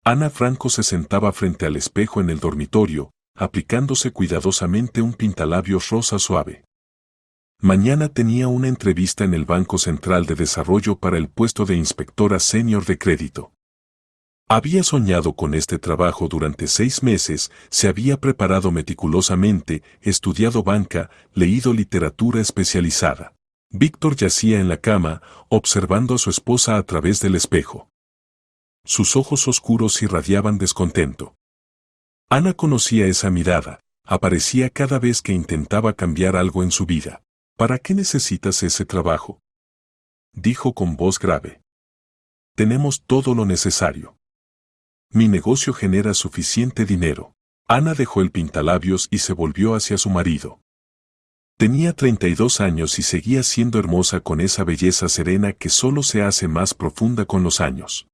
Ana Franco se sentaba frente al espejo en el dormitorio, aplicándose cuidadosamente un pintalabios rosa suave. Mañana tenía una entrevista en el Banco Central de Desarrollo para el puesto de inspectora senior de crédito. Había soñado con este trabajo durante 6 meses, se había preparado meticulosamente, estudiado banca, leído literatura especializada. Víctor yacía en la cama, observando a su esposa a través del espejo. Sus ojos oscuros irradiaban descontento. Ana conocía esa mirada, aparecía cada vez que intentaba cambiar algo en su vida. ¿Para qué necesitas ese trabajo?, dijo con voz grave. Tenemos todo lo necesario. Mi negocio genera suficiente dinero. Ana dejó el pintalabios y se volvió hacia su marido. Tenía 32 años y seguía siendo hermosa con esa belleza serena que solo se hace más profunda con los años.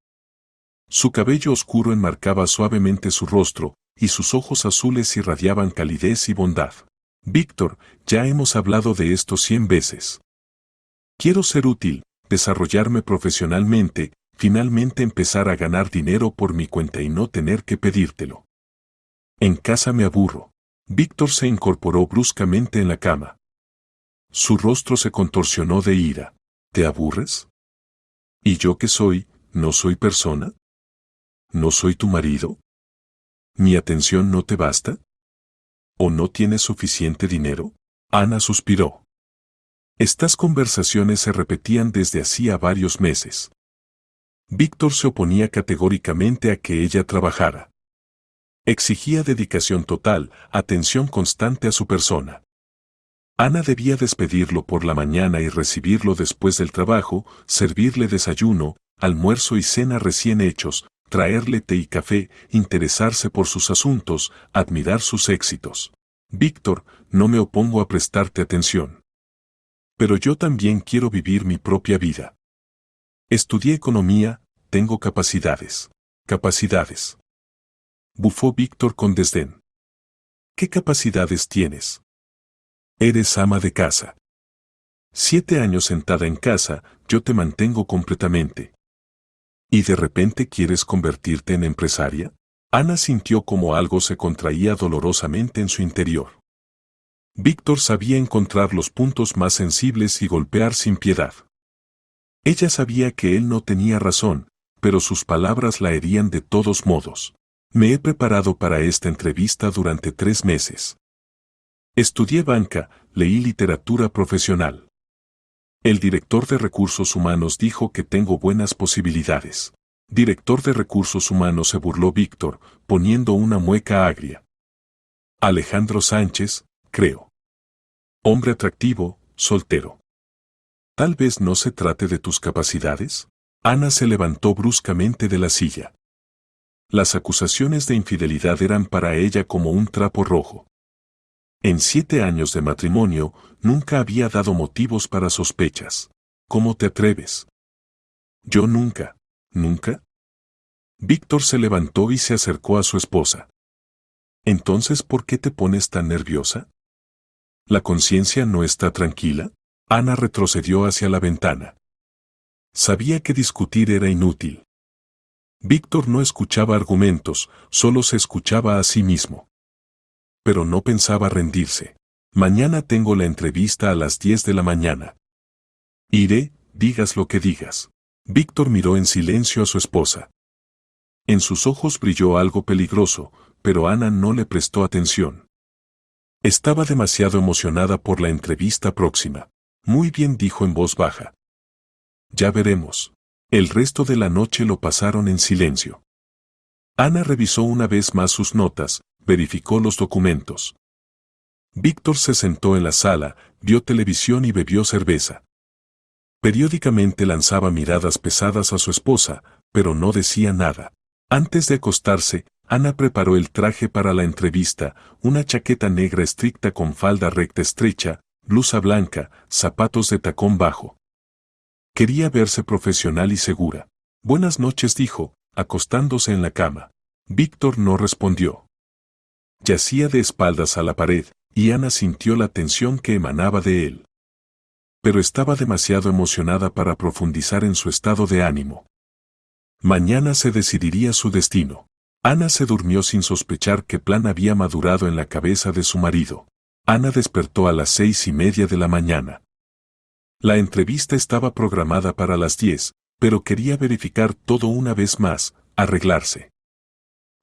Su cabello oscuro enmarcaba suavemente su rostro, y sus ojos azules irradiaban calidez y bondad. Víctor, ya hemos hablado de esto 100 veces. Quiero ser útil, desarrollarme profesionalmente, finalmente empezar a ganar dinero por mi cuenta y no tener que pedírtelo. En casa me aburro. Víctor se incorporó bruscamente en la cama. Su rostro se contorsionó de ira. ¿Te aburres? ¿Y yo qué soy? ¿No soy persona? ¿No soy tu marido? ¿Mi atención no te basta? ¿O no tienes suficiente dinero? Ana suspiró. Estas conversaciones se repetían desde hacía varios meses. Víctor se oponía categóricamente a que ella trabajara. Exigía dedicación total, atención constante a su persona. Ana debía despedirlo por la mañana y recibirlo después del trabajo, servirle desayuno, almuerzo y cena recién hechos, traerle té y café, interesarse por sus asuntos, admirar sus éxitos. Víctor, no me opongo a prestarte atención. Pero yo también quiero vivir mi propia vida. Estudié economía, tengo capacidades. Capacidades. Bufó Víctor con desdén. ¿Qué capacidades tienes? Eres ama de casa. 7 años sentada en casa, yo te mantengo completamente. ¿Y de repente quieres convertirte en empresaria? Ana sintió como algo se contraía dolorosamente en su interior. Víctor sabía encontrar los puntos más sensibles y golpear sin piedad. Ella sabía que él no tenía razón, pero sus palabras la herían de todos modos. Me he preparado para esta entrevista durante 3 meses. Estudié banca, leí literatura profesional. El director de recursos humanos dijo que tengo buenas posibilidades. Director de recursos humanos, se burló Víctor, poniendo una mueca agria. Alejandro Sánchez, creo. Hombre atractivo, soltero. Tal vez no se trate de tus capacidades. Ana se levantó bruscamente de la silla. Las acusaciones de infidelidad eran para ella como un trapo rojo. En 7 años de matrimonio, nunca había dado motivos para sospechas. ¿Cómo te atreves? Yo nunca, ¿nunca? Víctor se levantó y se acercó a su esposa. Entonces, ¿por qué te pones tan nerviosa? ¿La conciencia no está tranquila? Ana retrocedió hacia la ventana. Sabía que discutir era inútil. Víctor no escuchaba argumentos, solo se escuchaba a sí mismo. Pero no pensaba rendirse. Mañana tengo la entrevista a las 10 de la mañana. Iré, digas lo que digas. Víctor miró en silencio a su esposa. En sus ojos brilló algo peligroso, pero Ana no le prestó atención. Estaba demasiado emocionada por la entrevista próxima. Muy bien, dijo en voz baja. Ya veremos. El resto de la noche lo pasaron en silencio. Ana revisó una vez más sus notas, verificó los documentos. Víctor se sentó en la sala, vio televisión y bebió cerveza. Periódicamente lanzaba miradas pesadas a su esposa, pero no decía nada. Antes de acostarse, Ana preparó el traje para la entrevista, una chaqueta negra estricta con falda recta estrecha, blusa blanca, zapatos de tacón bajo. Quería verse profesional y segura. Buenas noches, dijo, acostándose en la cama. Víctor no respondió. Yacía de espaldas a la pared, y Ana sintió la tensión que emanaba de él. Pero estaba demasiado emocionada para profundizar en su estado de ánimo. Mañana se decidiría su destino. Ana se durmió sin sospechar qué plan había madurado en la cabeza de su marido. Ana despertó a las 6:30 de la mañana. La entrevista estaba programada para las 10, pero quería verificar todo una vez más, arreglarse.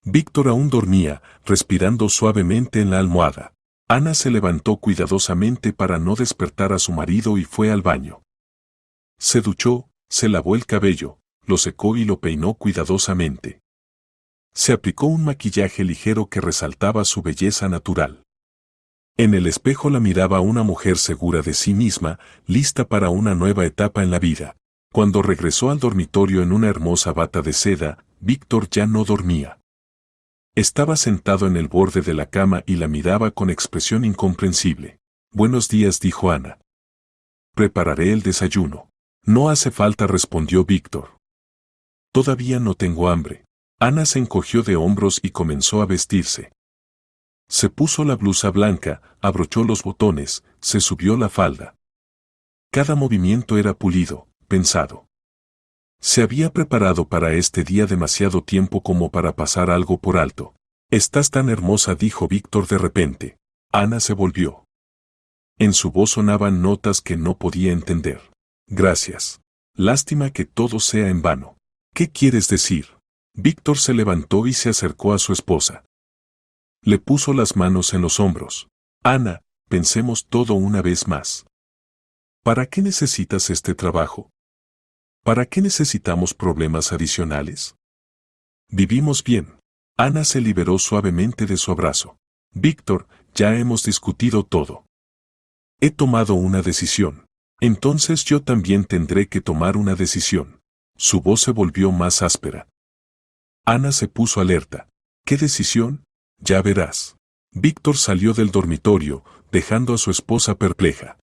Víctor aún dormía, respirando suavemente en la almohada. Ana se levantó cuidadosamente para no despertar a su marido y fue al baño. Se duchó, se lavó el cabello, lo secó y lo peinó cuidadosamente. Se aplicó un maquillaje ligero que resaltaba su belleza natural. En el espejo la miraba una mujer segura de sí misma, lista para una nueva etapa en la vida. Cuando regresó al dormitorio en una hermosa bata de seda, Víctor ya no dormía. Estaba sentado en el borde de la cama y la miraba con expresión incomprensible. «Buenos días», dijo Ana. «Prepararé el desayuno». «No hace falta», respondió Víctor. «Todavía no tengo hambre». Ana se encogió de hombros y comenzó a vestirse. Se puso la blusa blanca, abrochó los botones, se subió la falda. Cada movimiento era pulido, pensado. Se había preparado para este día demasiado tiempo como para pasar algo por alto. «Estás tan hermosa», dijo Víctor de repente. Ana se volvió. En su voz sonaban notas que no podía entender. «Gracias. Lástima que todo sea en vano». «¿Qué quieres decir?» Víctor se levantó y se acercó a su esposa. Le puso las manos en los hombros. «Ana, pensemos todo una vez más. ¿Para qué necesitas este trabajo? ¿Para qué necesitamos problemas adicionales? Vivimos bien». Ana se liberó suavemente de su abrazo. «Víctor, ya hemos discutido todo. He tomado una decisión. Entonces yo también tendré que tomar una decisión». Su voz se volvió más áspera. Ana se puso alerta. «¿Qué decisión? Ya verás». Víctor salió del dormitorio, dejando a su esposa perpleja.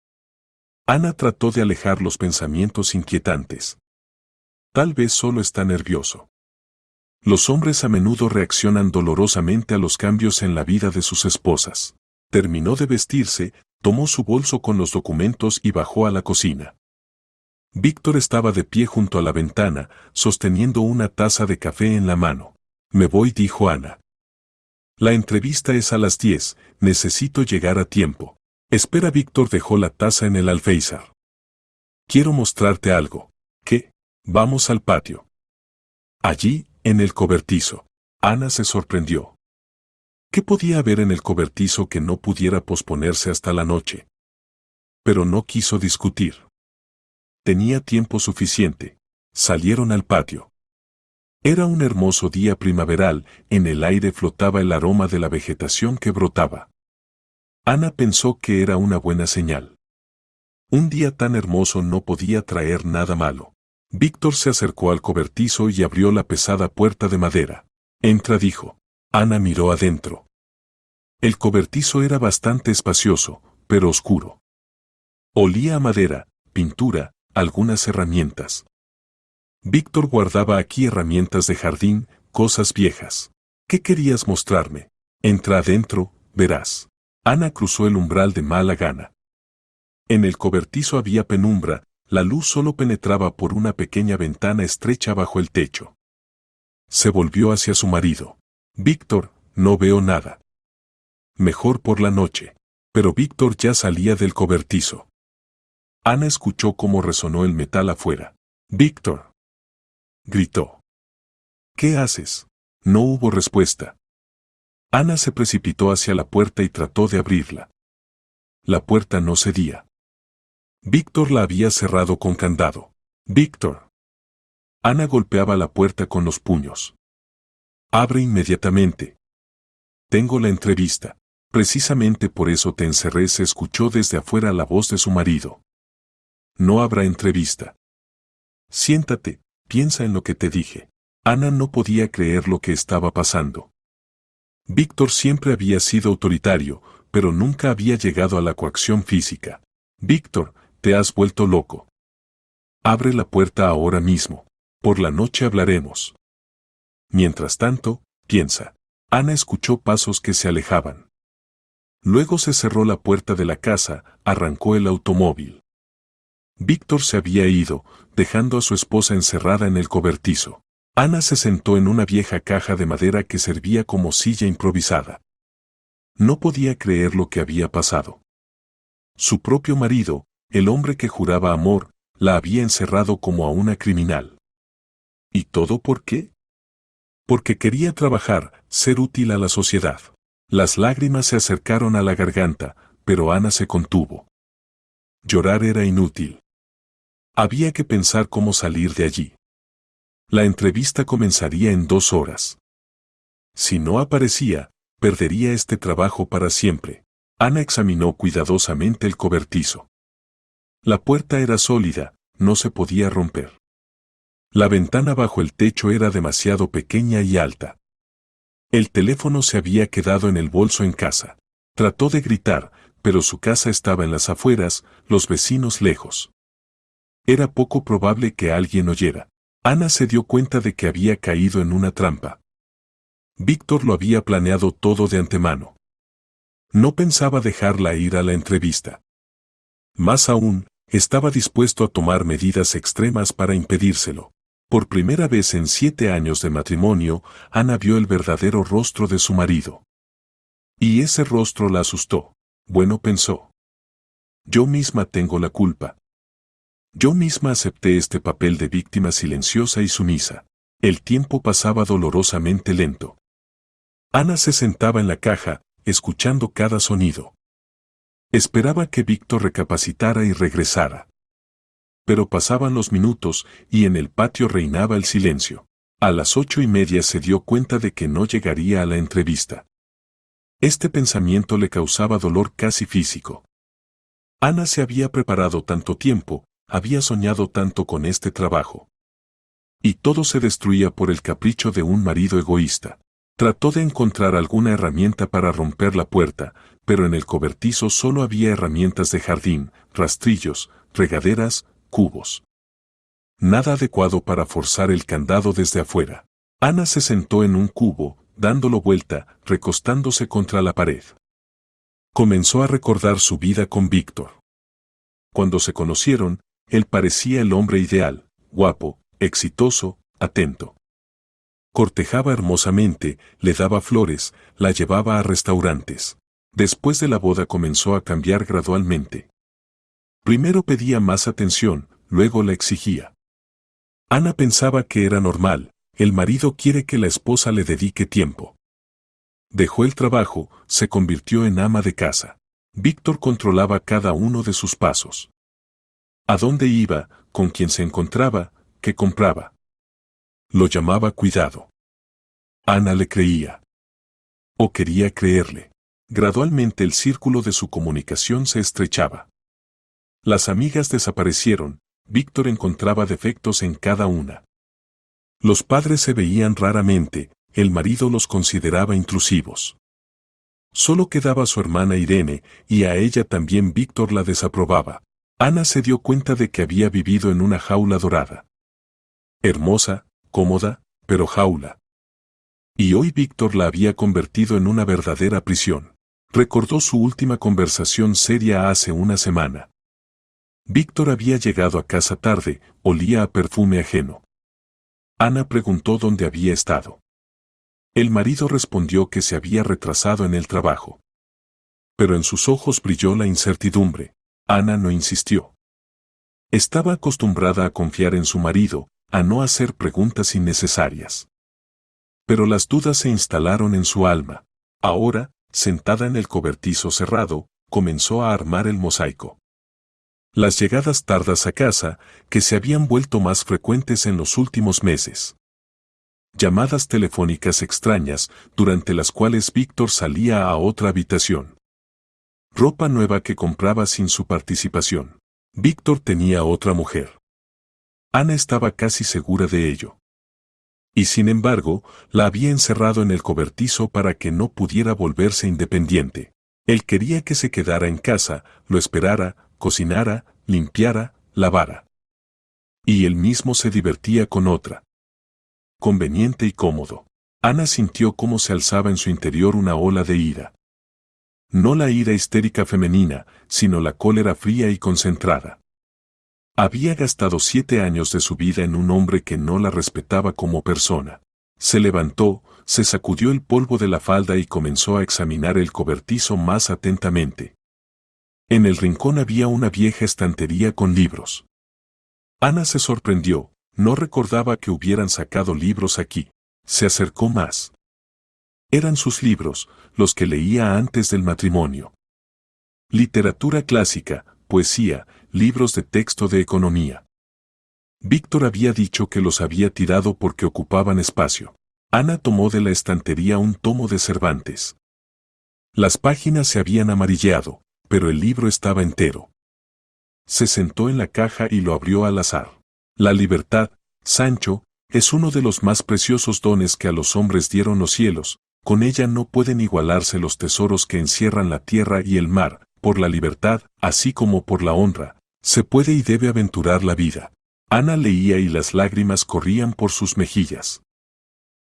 Ana trató de alejar los pensamientos inquietantes. Tal vez solo está nervioso. Los hombres a menudo reaccionan dolorosamente a los cambios en la vida de sus esposas. Terminó de vestirse, tomó su bolso con los documentos y bajó a la cocina. Víctor estaba de pie junto a la ventana, sosteniendo una taza de café en la mano. «Me voy», dijo Ana. «La entrevista es a las 10, necesito llegar a tiempo». «Espera». Víctor dejó la taza en el alféizar. «Quiero mostrarte algo». «¿Qué?» «Vamos al patio». Allí, en el cobertizo. Ana se sorprendió. ¿Qué podía haber en el cobertizo que no pudiera posponerse hasta la noche? Pero no quiso discutir. Tenía tiempo suficiente. Salieron al patio. Era un hermoso día primaveral, en el aire flotaba el aroma de la vegetación que brotaba. Ana pensó que era una buena señal. Un día tan hermoso no podía traer nada malo. Víctor se acercó al cobertizo y abrió la pesada puerta de madera. «Entra», dijo. Ana miró adentro. El cobertizo era bastante espacioso, pero oscuro. Olía a madera, pintura, algunas herramientas. Víctor guardaba aquí herramientas de jardín, cosas viejas. «¿Qué querías mostrarme?» «Entra adentro, verás». Ana cruzó el umbral de mala gana. En el cobertizo había penumbra, la luz solo penetraba por una pequeña ventana estrecha bajo el techo. Se volvió hacia su marido. «Víctor, no veo nada. Mejor por la noche». Pero Víctor ya salía del cobertizo. Ana escuchó cómo resonó el metal afuera. «Víctor», gritó. «¿Qué haces?» No hubo respuesta. Ana se precipitó hacia la puerta y trató de abrirla. La puerta no cedía. Víctor la había cerrado con candado. «Víctor». Ana golpeaba la puerta con los puños. «Abre inmediatamente. Tengo la entrevista». «Precisamente por eso te encerré», se escuchó desde afuera la voz de su marido. «No habrá entrevista. Siéntate, piensa en lo que te dije». Ana no podía creer lo que estaba pasando. Víctor siempre había sido autoritario, pero nunca había llegado a la coacción física. «Víctor, te has vuelto loco. Abre la puerta ahora mismo. Por la noche hablaremos. Mientras tanto, piensa». Ana escuchó pasos que se alejaban. Luego se cerró la puerta de la casa, arrancó el automóvil. Víctor se había ido, dejando a su esposa encerrada en el cobertizo. Ana se sentó en una vieja caja de madera que servía como silla improvisada. No podía creer lo que había pasado. Su propio marido, el hombre que juraba amor, la había encerrado como a una criminal. ¿Y todo por qué? Porque quería trabajar, ser útil a la sociedad. Las lágrimas se acercaron a la garganta, pero Ana se contuvo. Llorar era inútil. Había que pensar cómo salir de allí. La entrevista comenzaría en 2 horas. Si no aparecía, perdería este trabajo para siempre. Ana examinó cuidadosamente el cobertizo. La puerta era sólida, no se podía romper. La ventana bajo el techo era demasiado pequeña y alta. El teléfono se había quedado en el bolso en casa. Trató de gritar, pero su casa estaba en las afueras, los vecinos lejos. Era poco probable que alguien oyera. Ana se dio cuenta de que había caído en una trampa. Víctor lo había planeado todo de antemano. No pensaba dejarla ir a la entrevista. Más aún, estaba dispuesto a tomar medidas extremas para impedírselo. Por primera vez en 7 años de matrimonio, Ana vio el verdadero rostro de su marido. Y ese rostro la asustó. Bueno, pensó. Yo misma tengo la culpa. Yo misma acepté este papel de víctima silenciosa y sumisa. El tiempo pasaba dolorosamente lento. Ana se sentaba en la caja, escuchando cada sonido. Esperaba que Víctor recapacitara y regresara. Pero pasaban los minutos y en el patio reinaba el silencio. A las 8:30 se dio cuenta de que no llegaría a la entrevista. Este pensamiento le causaba dolor casi físico. Ana se había preparado tanto tiempo, había soñado tanto con este trabajo. Y todo se destruía por el capricho de un marido egoísta. Trató de encontrar alguna herramienta para romper la puerta, pero en el cobertizo solo había herramientas de jardín, rastrillos, regaderas, cubos. Nada adecuado para forzar el candado desde afuera. Ana se sentó en un cubo, dándolo vuelta, recostándose contra la pared. Comenzó a recordar su vida con Víctor. Cuando se conocieron, él parecía el hombre ideal, guapo, exitoso, atento. Cortejaba hermosamente, le daba flores, la llevaba a restaurantes. Después de la boda comenzó a cambiar gradualmente. Primero pedía más atención, luego la exigía. Ana pensaba que era normal, el marido quiere que la esposa le dedique tiempo. Dejó el trabajo, se convirtió en ama de casa. Víctor controlaba cada uno de sus pasos. A dónde iba, con quién se encontraba, qué compraba. Lo llamaba cuidado. Ana le creía. O quería creerle. Gradualmente el círculo de su comunicación se estrechaba. Las amigas desaparecieron, Víctor encontraba defectos en cada una. Los padres se veían raramente, el marido los consideraba intrusivos. Solo quedaba su hermana Irene, y a ella también Víctor la desaprobaba. Ana se dio cuenta de que había vivido en una jaula dorada. Hermosa, cómoda, pero jaula. Y hoy Víctor la había convertido en una verdadera prisión. Recordó su última conversación seria hace una semana. Víctor había llegado a casa tarde, olía a perfume ajeno. Ana preguntó dónde había estado. El marido respondió que se había retrasado en el trabajo. Pero en sus ojos brilló la incertidumbre. Ana no insistió. Estaba acostumbrada a confiar en su marido, a no hacer preguntas innecesarias. Pero las dudas se instalaron en su alma. Ahora, sentada en el cobertizo cerrado, comenzó a armar el mosaico. Las llegadas tardas a casa, que se habían vuelto más frecuentes en los últimos meses. Llamadas telefónicas extrañas, durante las cuales Víctor salía a otra habitación. Ropa nueva que compraba sin su participación. Víctor tenía otra mujer. Ana estaba casi segura de ello. Y sin embargo, la había encerrado en el cobertizo para que no pudiera volverse independiente. Él quería que se quedara en casa, lo esperara, cocinara, limpiara, lavara. Y él mismo se divertía con otra. Conveniente y cómodo. Ana sintió cómo se alzaba en su interior una ola de ira. No la ira histérica femenina, sino la cólera fría y concentrada. Había gastado 7 años de su vida en un hombre que no la respetaba como persona. Se levantó, se sacudió el polvo de la falda y comenzó a examinar el cobertizo más atentamente. En el rincón había una vieja estantería con libros. Ana se sorprendió, no recordaba que hubieran sacado libros aquí. Se acercó más. Eran sus libros, los que leía antes del matrimonio. Literatura clásica, poesía, libros de texto de economía. Víctor había dicho que los había tirado porque ocupaban espacio. Ana tomó de la estantería un tomo de Cervantes. Las páginas se habían amarilleado, pero el libro estaba entero. Se sentó en la caja y lo abrió al azar. La libertad, Sancho, es uno de los más preciosos dones que a los hombres dieron los cielos. Con ella no pueden igualarse los tesoros que encierran la tierra y el mar. Por la libertad, así como por la honra, se puede y debe aventurar la vida. Ana leía y las lágrimas corrían por sus mejillas.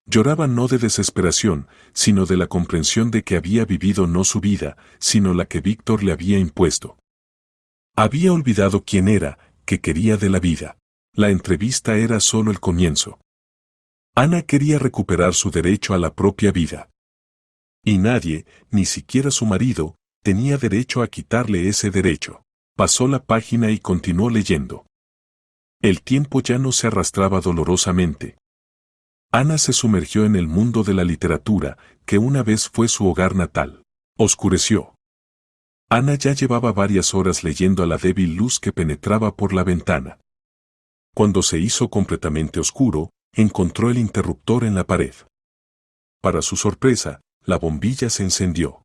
Lloraba no de desesperación, sino de la comprensión de que había vivido no su vida, sino la que Víctor le había impuesto. Había olvidado quién era, qué quería de la vida. La entrevista era solo el comienzo. Ana quería recuperar su derecho a la propia vida. Y nadie, ni siquiera su marido, tenía derecho a quitarle ese derecho. Pasó la página y continuó leyendo. El tiempo ya no se arrastraba dolorosamente. Ana se sumergió en el mundo de la literatura, que una vez fue su hogar natal. Oscureció. Ana ya llevaba varias horas leyendo a la débil luz que penetraba por la ventana. Cuando se hizo completamente oscuro, encontró el interruptor en la pared. Para su sorpresa, la bombilla se encendió.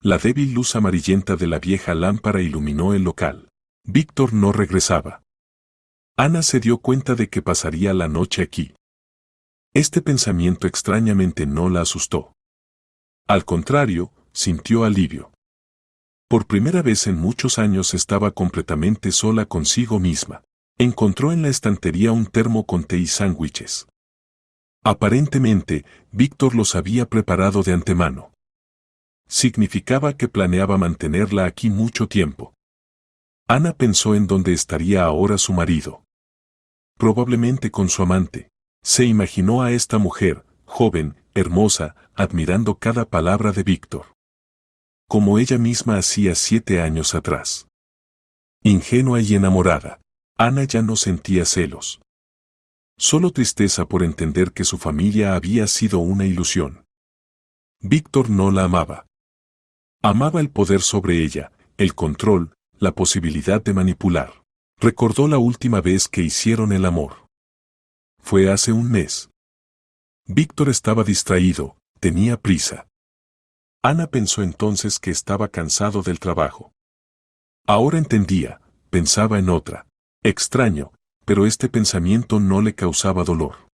La débil luz amarillenta de la vieja lámpara iluminó el local. Víctor no regresaba. Ana se dio cuenta de que pasaría la noche aquí. Este pensamiento extrañamente no la asustó. Al contrario, sintió alivio. Por primera vez en muchos años estaba completamente sola consigo misma. Encontró en la estantería un termo con té y sándwiches. Aparentemente, Víctor los había preparado de antemano. Significaba que planeaba mantenerla aquí mucho tiempo. Ana pensó en dónde estaría ahora su marido. Probablemente con su amante. Se imaginó a esta mujer, joven, hermosa, admirando cada palabra de Víctor. Como ella misma hacía 7 años atrás. Ingenua y enamorada, Ana ya no sentía celos. Solo tristeza por entender que su familia había sido una ilusión. Víctor no la amaba. Amaba el poder sobre ella, el control, la posibilidad de manipular. Recordó la última vez que hicieron el amor. Fue hace un mes. Víctor estaba distraído, tenía prisa. Ana pensó entonces que estaba cansado del trabajo. Ahora entendía, pensaba en otra. Extraño, pero este pensamiento no le causaba dolor.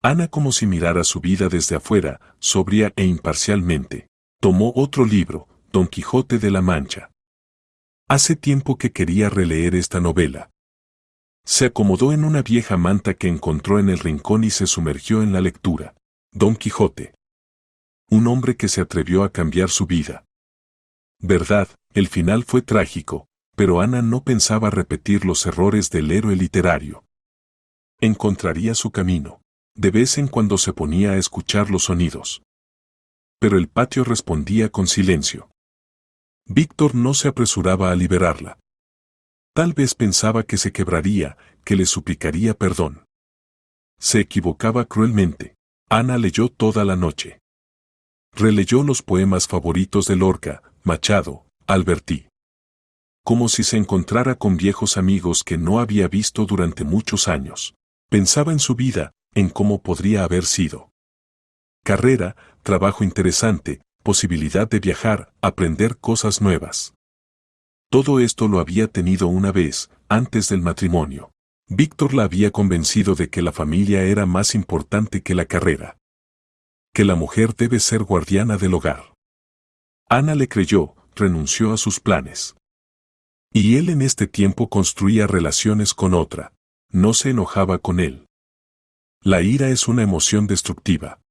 Ana, como si mirara su vida desde afuera, sobria e imparcialmente. Tomó otro libro, Don Quijote de la Mancha. Hace tiempo que quería releer esta novela. Se acomodó en una vieja manta que encontró en el rincón y se sumergió en la lectura. Don Quijote. Un hombre que se atrevió a cambiar su vida. Verdad, el final fue trágico, pero Ana no pensaba repetir los errores del héroe literario. Encontraría su camino. De vez en cuando se ponía a escuchar los sonidos. Pero el patio respondía con silencio. Víctor no se apresuraba a liberarla. Tal vez pensaba que se quebraría, que le suplicaría perdón. Se equivocaba cruelmente. Ana leyó toda la noche. Releyó los poemas favoritos de Lorca, Machado, Alberti. Como si se encontrara con viejos amigos que no había visto durante muchos años. Pensaba en su vida, en cómo podría haber sido. Carrera, trabajo interesante, posibilidad de viajar, aprender cosas nuevas. Todo esto lo había tenido una vez, antes del matrimonio. Víctor la había convencido de que la familia era más importante que la carrera. Que la mujer debe ser guardiana del hogar. Ana le creyó, renunció a sus planes. Y él en este tiempo construía relaciones con otra. No se enojaba con él. La ira es una emoción destructiva.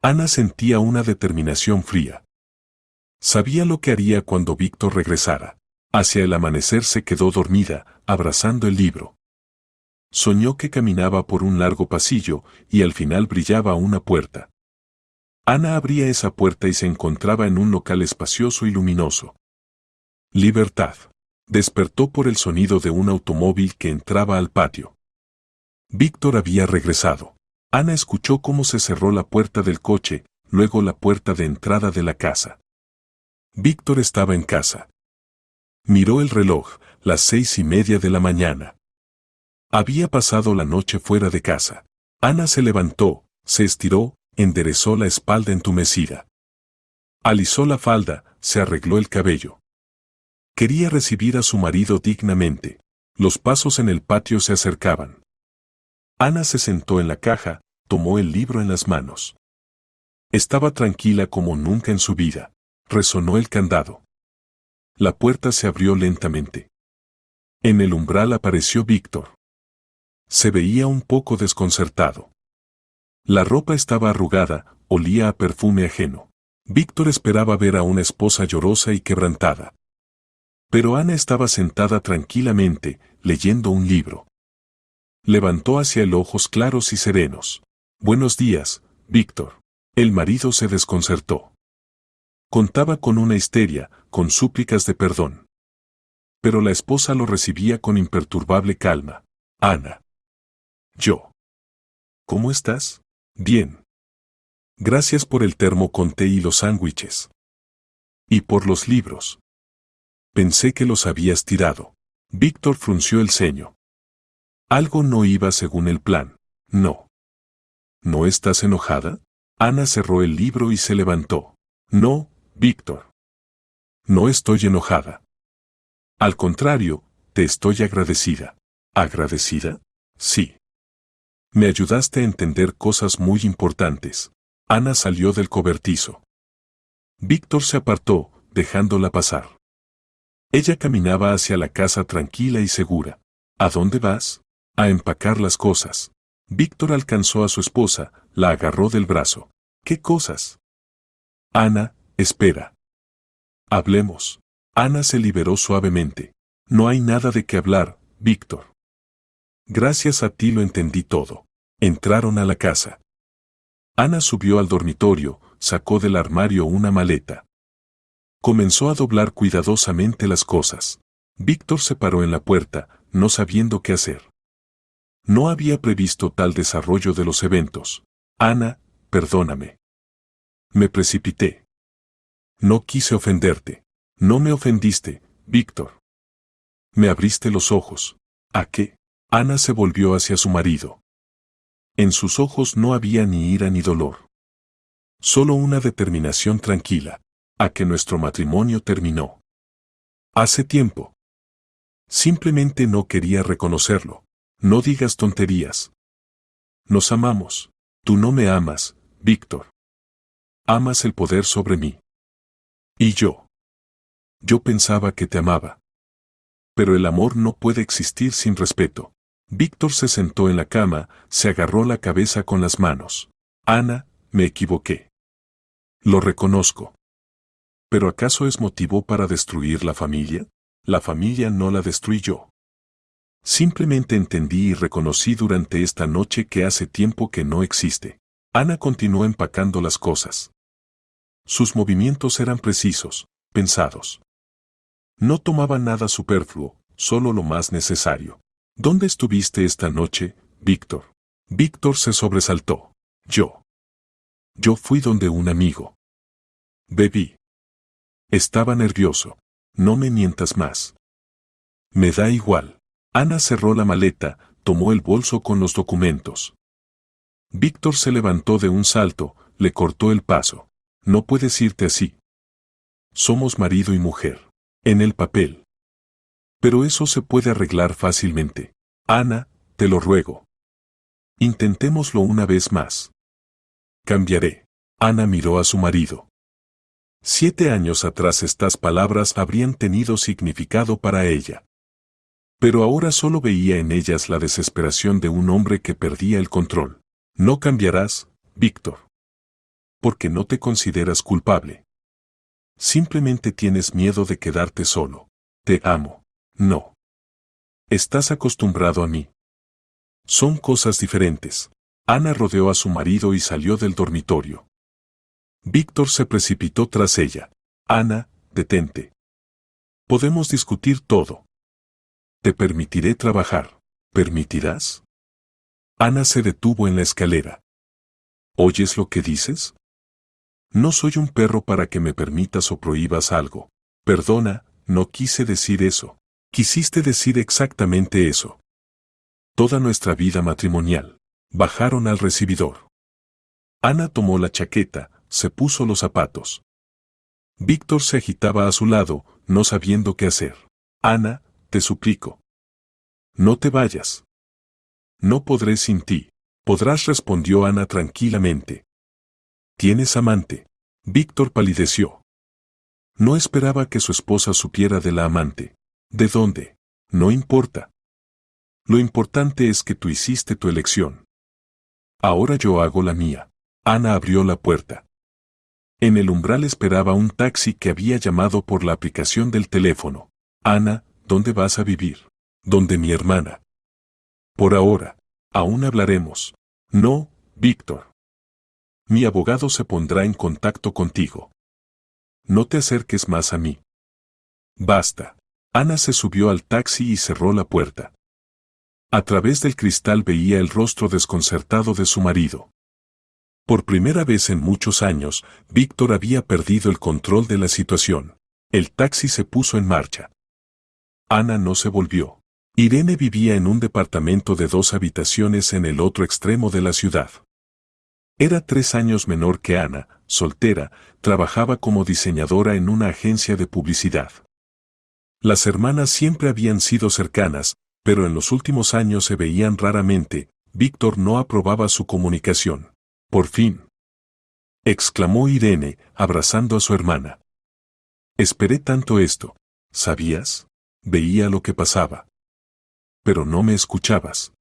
Ana sentía una determinación fría. Sabía lo que haría cuando Víctor regresara. Hacia el amanecer se quedó dormida, abrazando el libro. Soñó que caminaba por un largo pasillo y al final brillaba una puerta. Ana abría esa puerta y se encontraba en un local espacioso y luminoso. Libertad. Despertó por el sonido de un automóvil que entraba al patio. Víctor había regresado. Ana escuchó cómo se cerró la puerta del coche, luego la puerta de entrada de la casa. Víctor estaba en casa. Miró el reloj, las 6:30 de la mañana. Había pasado la noche fuera de casa. Ana se levantó, se estiró, enderezó la espalda entumecida. Alisó la falda, se arregló el cabello. Quería recibir a su marido dignamente. Los pasos en el patio se acercaban. Ana se sentó en la caja, tomó el libro en las manos. Estaba tranquila como nunca en su vida. Resonó el candado. La puerta se abrió lentamente. En el umbral apareció Víctor. Se veía un poco desconcertado. La ropa estaba arrugada, olía a perfume ajeno. Víctor esperaba ver a una esposa llorosa y quebrantada. Pero Ana estaba sentada tranquilamente, leyendo un libro. Levantó hacia él ojos claros y serenos. Buenos días, Víctor. El marido se desconcertó. Contaba con una histeria, con súplicas de perdón. Pero la esposa lo recibía con imperturbable calma. Ana. Yo. ¿Cómo estás? Bien. Gracias por el termo con té y los sándwiches. Y por los libros. Pensé que los habías tirado. Víctor frunció el ceño. Algo no iba según el plan. No. ¿No estás enojada? Ana cerró el libro y se levantó. No, Víctor. No estoy enojada. Al contrario, te estoy agradecida. ¿Agradecida? Sí. Me ayudaste a entender cosas muy importantes. Ana salió del cobertizo. Víctor se apartó, dejándola pasar. Ella caminaba hacia la casa tranquila y segura. ¿A dónde vas? A empacar las cosas. Víctor alcanzó a su esposa, la agarró del brazo. ¿Qué cosas? Ana, espera. Hablemos. Ana se liberó suavemente. No hay nada de qué hablar, Víctor. Gracias a ti lo entendí todo. Entraron a la casa. Ana subió al dormitorio, sacó del armario una maleta. Comenzó a doblar cuidadosamente las cosas. Víctor se paró en la puerta, no sabiendo qué hacer. No había previsto tal desarrollo de los eventos. Ana, perdóname. Me precipité. No quise ofenderte. No me ofendiste, Víctor. Me abriste los ojos. ¿A qué? Ana se volvió hacia su marido. En sus ojos no había ni ira ni dolor. Solo una determinación tranquila. A que nuestro matrimonio terminó. Hace tiempo. Simplemente no quería reconocerlo. No digas tonterías. Nos amamos. Tú no me amas, Víctor. Amas el poder sobre mí. Y yo. Yo pensaba que te amaba. Pero el amor no puede existir sin respeto. Víctor se sentó en la cama, se agarró la cabeza con las manos. Ana, me equivoqué. Lo reconozco. ¿Pero acaso es motivo para destruir la familia? La familia no la destruí yo. Simplemente entendí y reconocí durante esta noche que hace tiempo que no existe. Ana continuó empacando las cosas. Sus movimientos eran precisos, pensados. No tomaba nada superfluo, solo lo más necesario. ¿Dónde estuviste esta noche, Víctor? Víctor se sobresaltó. Yo fui donde un amigo. Bebí. Estaba nervioso. No me mientas más. Me da igual. Ana cerró la maleta, tomó el bolso con los documentos. Víctor se levantó de un salto, le cortó el paso. No puedes irte así. Somos marido y mujer. En el papel. Pero eso se puede arreglar fácilmente. Ana, te lo ruego. Intentémoslo una vez más. Cambiaré. Ana miró a su marido. 7 años atrás estas palabras habrían tenido significado para ella. Pero ahora solo veía en ellas la desesperación de un hombre que perdía el control. No cambiarás, Víctor. Porque no te consideras culpable. Simplemente tienes miedo de quedarte solo. Te amo. No. Estás acostumbrado a mí. Son cosas diferentes. Ana rodeó a su marido y salió del dormitorio. Víctor se precipitó tras ella. Ana, detente. Podemos discutir todo. Te permitiré trabajar. ¿Permitirás? Ana se detuvo en la escalera. ¿Oyes lo que dices? No soy un perro para que me permitas o prohíbas algo. Perdona, no quise decir eso. Quisiste decir exactamente eso. Toda nuestra vida matrimonial. Bajaron al recibidor. Ana tomó la chaqueta, se puso los zapatos. Víctor se agitaba a su lado, no sabiendo qué hacer. Ana, te suplico. No te vayas. No podré sin ti. Podrás, respondió Ana tranquilamente. ¿Tienes amante? Víctor palideció. No esperaba que su esposa supiera de la amante. ¿De dónde? No importa. Lo importante es que tú hiciste tu elección. Ahora yo hago la mía. Ana abrió la puerta. En el umbral esperaba un taxi que había llamado por la aplicación del teléfono. Ana, ¿dónde vas a vivir? Donde mi hermana. Por ahora. Aún hablaremos. No, Víctor. Mi abogado se pondrá en contacto contigo. No te acerques más a mí. Basta. Ana se subió al taxi y cerró la puerta. A través del cristal veía el rostro desconcertado de su marido. Por primera vez en muchos años, Víctor había perdido el control de la situación. El taxi se puso en marcha. Ana no se volvió. Irene vivía en un departamento de 2 habitaciones en el otro extremo de la ciudad. Era 3 años menor que Ana, soltera, trabajaba como diseñadora en una agencia de publicidad. Las hermanas siempre habían sido cercanas, pero en los últimos años se veían raramente. Víctor no aprobaba su comunicación. Por fin. Exclamó Irene, abrazando a su hermana. Esperé tanto esto. ¿Sabías? Veía lo que pasaba. Pero no me escuchabas.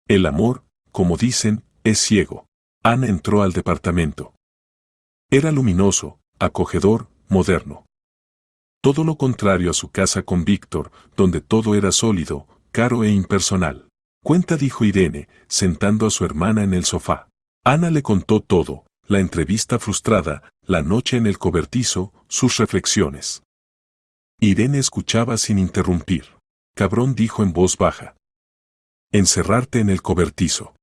El amor, como dicen, es ciego. Ana entró al departamento. Era luminoso, acogedor, moderno. Todo lo contrario a su casa con Víctor, donde todo era sólido, caro e impersonal. Cuenta, dijo Irene, sentando a su hermana en el sofá. Ana le contó todo, la entrevista frustrada, la noche en el cobertizo, sus reflexiones. Irene escuchaba sin interrumpir. Cabrón, dijo en voz baja. Encerrarte en el cobertizo.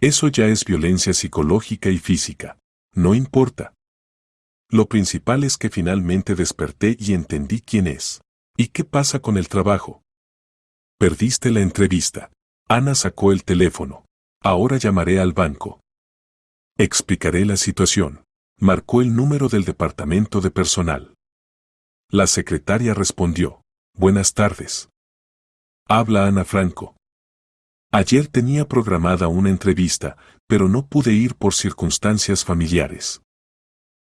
Eso ya es violencia psicológica y física. No importa. Lo principal es que finalmente desperté y entendí quién es. ¿Y qué pasa con el trabajo? Perdiste la entrevista. Ana sacó el teléfono. Ahora llamaré al banco. Explicaré la situación. Marcó el número del departamento de personal. La secretaria respondió. Buenas tardes. Habla Ana Franco. Ayer tenía programada una entrevista, pero no pude ir por circunstancias familiares.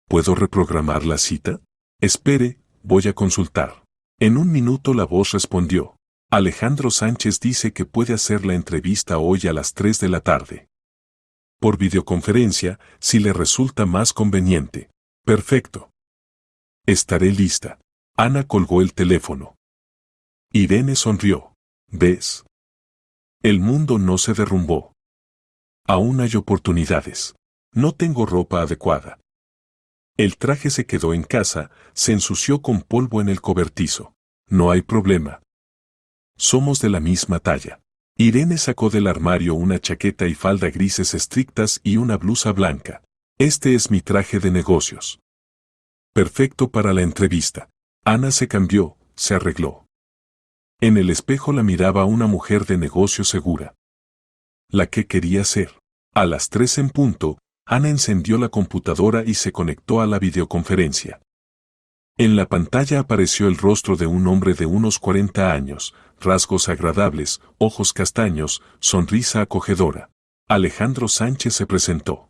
¿Puedo reprogramar la cita? Espere, voy a consultar. En un minuto la voz respondió. Alejandro Sánchez dice que puede hacer la entrevista hoy a las 3 de la tarde. Por videoconferencia, si le resulta más conveniente. Perfecto. Estaré lista. Ana colgó el teléfono. Irene sonrió. ¿Ves? El mundo no se derrumbó. Aún hay oportunidades. No tengo ropa adecuada. El traje se quedó en casa, se ensució con polvo en el cobertizo. No hay problema. Somos de la misma talla. Irene sacó del armario una chaqueta y falda grises estrictas y una blusa blanca. Este es mi traje de negocios. Perfecto para la entrevista. Ana se cambió, se arregló. En el espejo la miraba una mujer de negocio segura. La que quería ser. A las 3 en punto, Ana encendió la computadora y se conectó a la videoconferencia. En la pantalla apareció el rostro de un hombre de unos 40 años, rasgos agradables, ojos castaños, sonrisa acogedora. Alejandro Sánchez se presentó.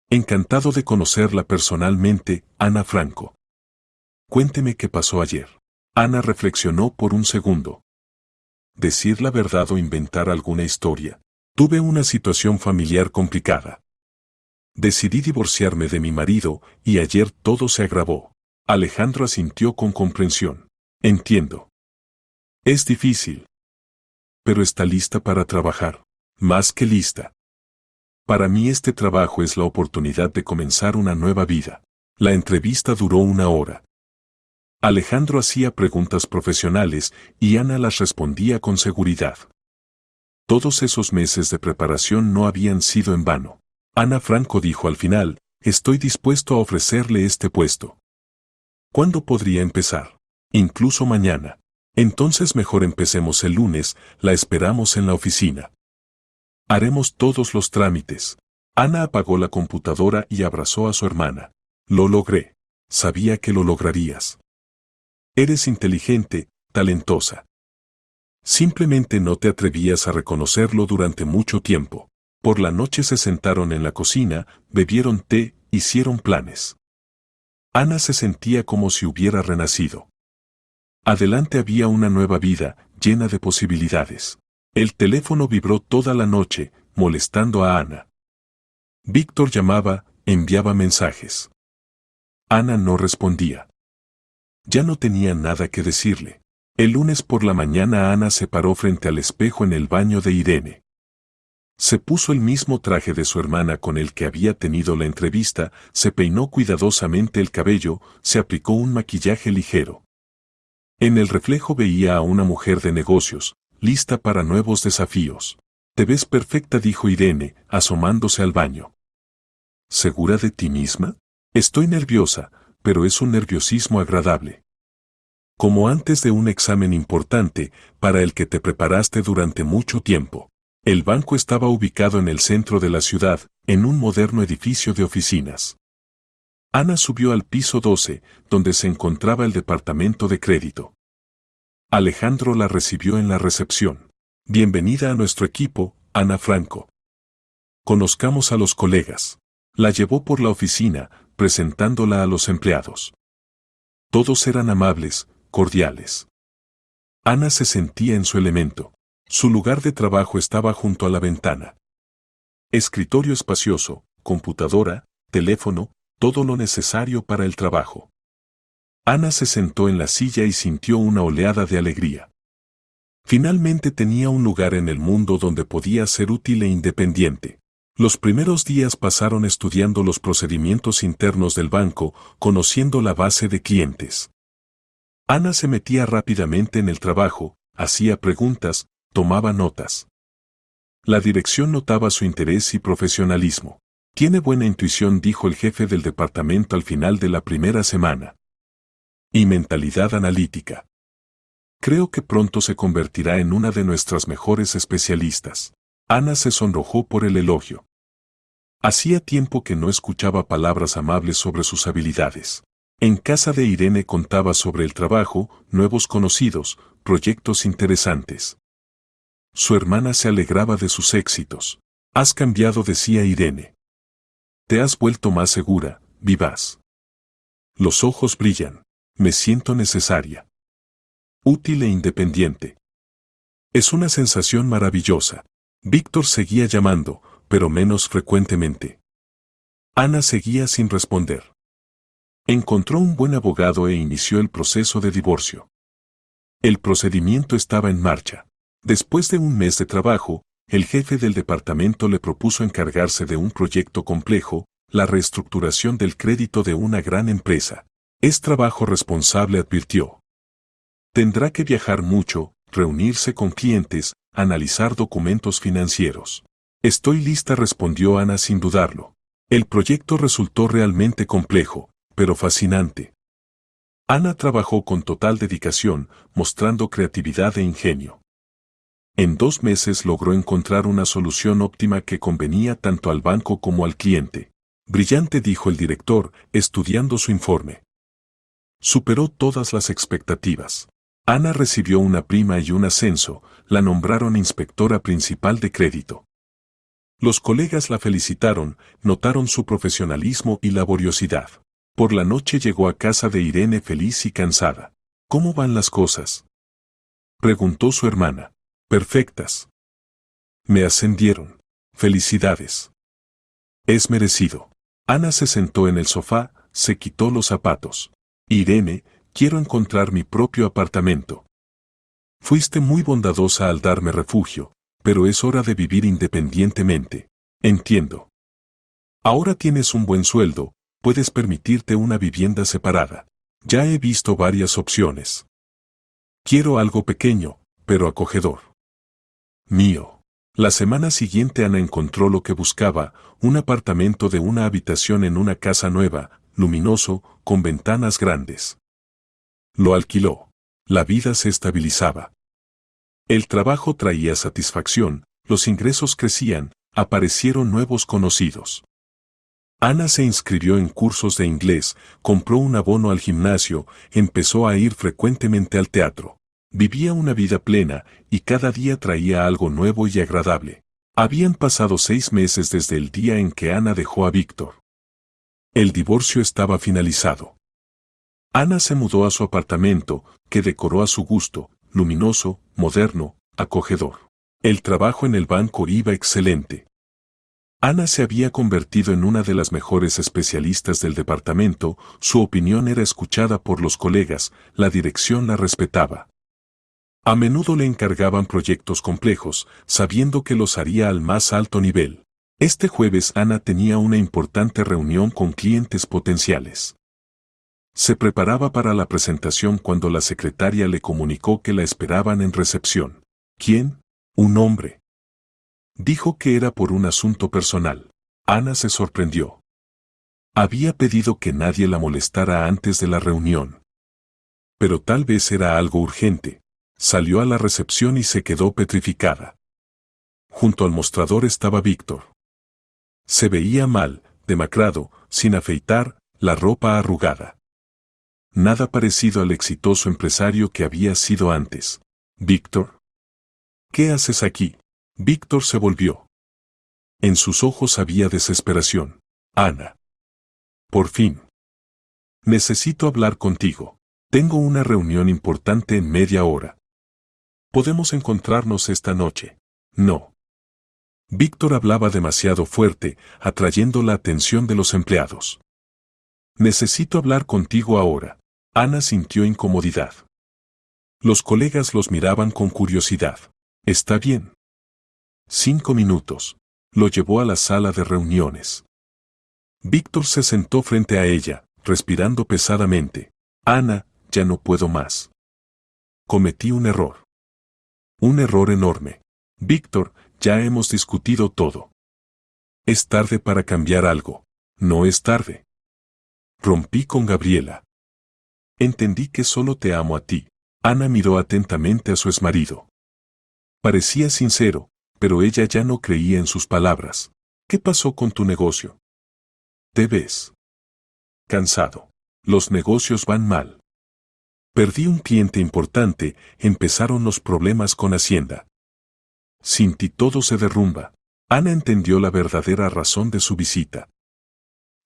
Encantado de conocerla personalmente, Ana Franco. Cuénteme qué pasó ayer. Ana reflexionó por un segundo. ¿Decir la verdad o inventar alguna historia? Tuve una situación familiar complicada. Decidí divorciarme de mi marido y ayer todo se agravó. Alejandro asintió con comprensión. Entiendo. Es difícil. Pero está lista para trabajar. Más que lista. Para mí este trabajo es la oportunidad de comenzar una nueva vida. La entrevista duró 1 hora. Alejandro hacía preguntas profesionales y Ana las respondía con seguridad. Todos esos meses de preparación no habían sido en vano. Ana Franco dijo al final, estoy dispuesto a ofrecerle este puesto. ¿Cuándo podría empezar? Incluso mañana. Entonces mejor empecemos el lunes, la esperamos en la oficina. Haremos todos los trámites. Ana apagó la computadora y abrazó a su hermana. Lo logré. Sabía que lo lograrías. Eres inteligente, talentosa. Simplemente no te atrevías a reconocerlo durante mucho tiempo. Por la noche se sentaron en la cocina, bebieron té, hicieron planes. Ana se sentía como si hubiera renacido. Adelante había una nueva vida, llena de posibilidades. El teléfono vibró toda la noche, molestando a Ana. Víctor llamaba, enviaba mensajes. Ana no respondía. Ya no tenía nada que decirle. El lunes por la mañana Ana se paró frente al espejo en el baño de Irene. Se puso el mismo traje de su hermana con el que había tenido la entrevista, se peinó cuidadosamente el cabello, se aplicó un maquillaje ligero. En el reflejo veía a una mujer de negocios, lista para nuevos desafíos. Te ves perfecta, dijo Irene, asomándose al baño. ¿Segura de ti misma? Estoy nerviosa, pero es un nerviosismo agradable. Como antes de un examen importante, para el que te preparaste durante mucho tiempo. El banco estaba ubicado en el centro de la ciudad, en un moderno edificio de oficinas. Ana subió al piso 12, donde se encontraba el departamento de crédito. Alejandro la recibió en la recepción. Bienvenida a nuestro equipo, Ana Franco. Conozcamos a los colegas. La llevó por la oficina, presentándola a los empleados. Todos eran amables, cordiales. Ana se sentía en su elemento. Su lugar de trabajo estaba junto a la ventana. Escritorio espacioso, computadora, teléfono, todo lo necesario para el trabajo. Ana se sentó en la silla y sintió una oleada de alegría. Finalmente tenía un lugar en el mundo donde podía ser útil e independiente. Los primeros días pasaron estudiando los procedimientos internos del banco, conociendo la base de clientes. Ana se metía rápidamente en el trabajo, hacía preguntas, tomaba notas. La dirección notaba su interés y profesionalismo. Tiene buena intuición, dijo el jefe del departamento al final de la primera semana. Y mentalidad analítica. Creo que pronto se convertirá en una de nuestras mejores especialistas. Ana se sonrojó por el elogio. Hacía tiempo que no escuchaba palabras amables sobre sus habilidades. En casa de Irene contaba sobre el trabajo, nuevos conocidos, proyectos interesantes. Su hermana se alegraba de sus éxitos. Has cambiado, decía Irene. Te has vuelto más segura, vivaz. Los ojos brillan. Me siento necesaria. Útil e independiente. Es una sensación maravillosa. Víctor seguía llamando, pero menos frecuentemente. Ana seguía sin responder. Encontró un buen abogado e inició el proceso de divorcio. El procedimiento estaba en marcha. Después de un mes de trabajo, el jefe del departamento le propuso encargarse de un proyecto complejo, la reestructuración del crédito de una gran empresa. Es trabajo responsable, advirtió. Tendrá que viajar mucho, reunirse con clientes, analizar documentos financieros. Estoy lista, respondió Ana sin dudarlo. El proyecto resultó realmente complejo, pero fascinante. Ana trabajó con total dedicación, mostrando creatividad e ingenio. En 2 meses logró encontrar una solución óptima que convenía tanto al banco como al cliente. Brillante, dijo el director, estudiando su informe. Superó todas las expectativas. Ana recibió una prima y un ascenso, la nombraron inspectora principal de crédito. Los colegas la felicitaron, notaron su profesionalismo y laboriosidad. Por la noche llegó a casa de Irene feliz y cansada. ¿Cómo van las cosas?, preguntó su hermana. Perfectas. Me ascendieron. Felicidades. Es merecido. Ana se sentó en el sofá, se quitó los zapatos. Irene, quiero encontrar mi propio apartamento. Fuiste muy bondadosa al darme refugio, pero es hora de vivir independientemente. Entiendo. Ahora tienes un buen sueldo, puedes permitirte una vivienda separada. Ya he visto varias opciones. Quiero algo pequeño, pero acogedor. Mío. La semana siguiente Ana encontró lo que buscaba, un apartamento de una habitación en una casa nueva, luminoso, con ventanas grandes. Lo alquiló. La vida se estabilizaba. El trabajo traía satisfacción, los ingresos crecían, aparecieron nuevos conocidos. Ana se inscribió en cursos de inglés, compró un abono al gimnasio, empezó a ir frecuentemente al teatro. Vivía una vida plena, y cada día traía algo nuevo y agradable. Habían pasado 6 meses desde el día en que Ana dejó a Víctor. El divorcio estaba finalizado. Ana se mudó a su apartamento, que decoró a su gusto, luminoso, moderno, acogedor. El trabajo en el banco iba excelente. Ana se había convertido en una de las mejores especialistas del departamento, su opinión era escuchada por los colegas, la dirección la respetaba. A menudo le encargaban proyectos complejos, sabiendo que los haría al más alto nivel. Este jueves Ana tenía una importante reunión con clientes potenciales. Se preparaba para la presentación cuando la secretaria le comunicó que la esperaban en recepción. ¿Quién? Un hombre. Dijo que era por un asunto personal. Ana se sorprendió. Había pedido que nadie la molestara antes de la reunión. Pero tal vez era algo urgente. Salió a la recepción y se quedó petrificada. Junto al mostrador estaba Víctor. Se veía mal, demacrado, sin afeitar, la ropa arrugada. Nada parecido al exitoso empresario que había sido antes. «Víctor, ¿qué haces aquí?» Víctor se volvió. En sus ojos había desesperación. «Ana. Por fin. Necesito hablar contigo. Tengo una reunión importante en media hora. ¿Podemos encontrarnos esta noche?» «No». Víctor hablaba demasiado fuerte, atrayendo la atención de los empleados. «Necesito hablar contigo ahora». Ana sintió incomodidad. Los colegas los miraban con curiosidad. «Está bien». 5 minutos. Lo llevó a la sala de reuniones. Víctor se sentó frente a ella, respirando pesadamente. «Ana, ya no puedo más. Cometí un error. Un error enorme. Víctor, ya hemos discutido todo. Es tarde para cambiar algo. No es tarde. Rompí con Gabriela. Entendí que solo te amo a ti». Ana miró atentamente a su exmarido. Parecía sincero, pero ella ya no creía en sus palabras. «¿Qué pasó con tu negocio? ¿Te ves cansado? Los negocios van mal. Perdí un cliente importante, empezaron los problemas con Hacienda. Sin ti todo se derrumba». Ana entendió la verdadera razón de su visita.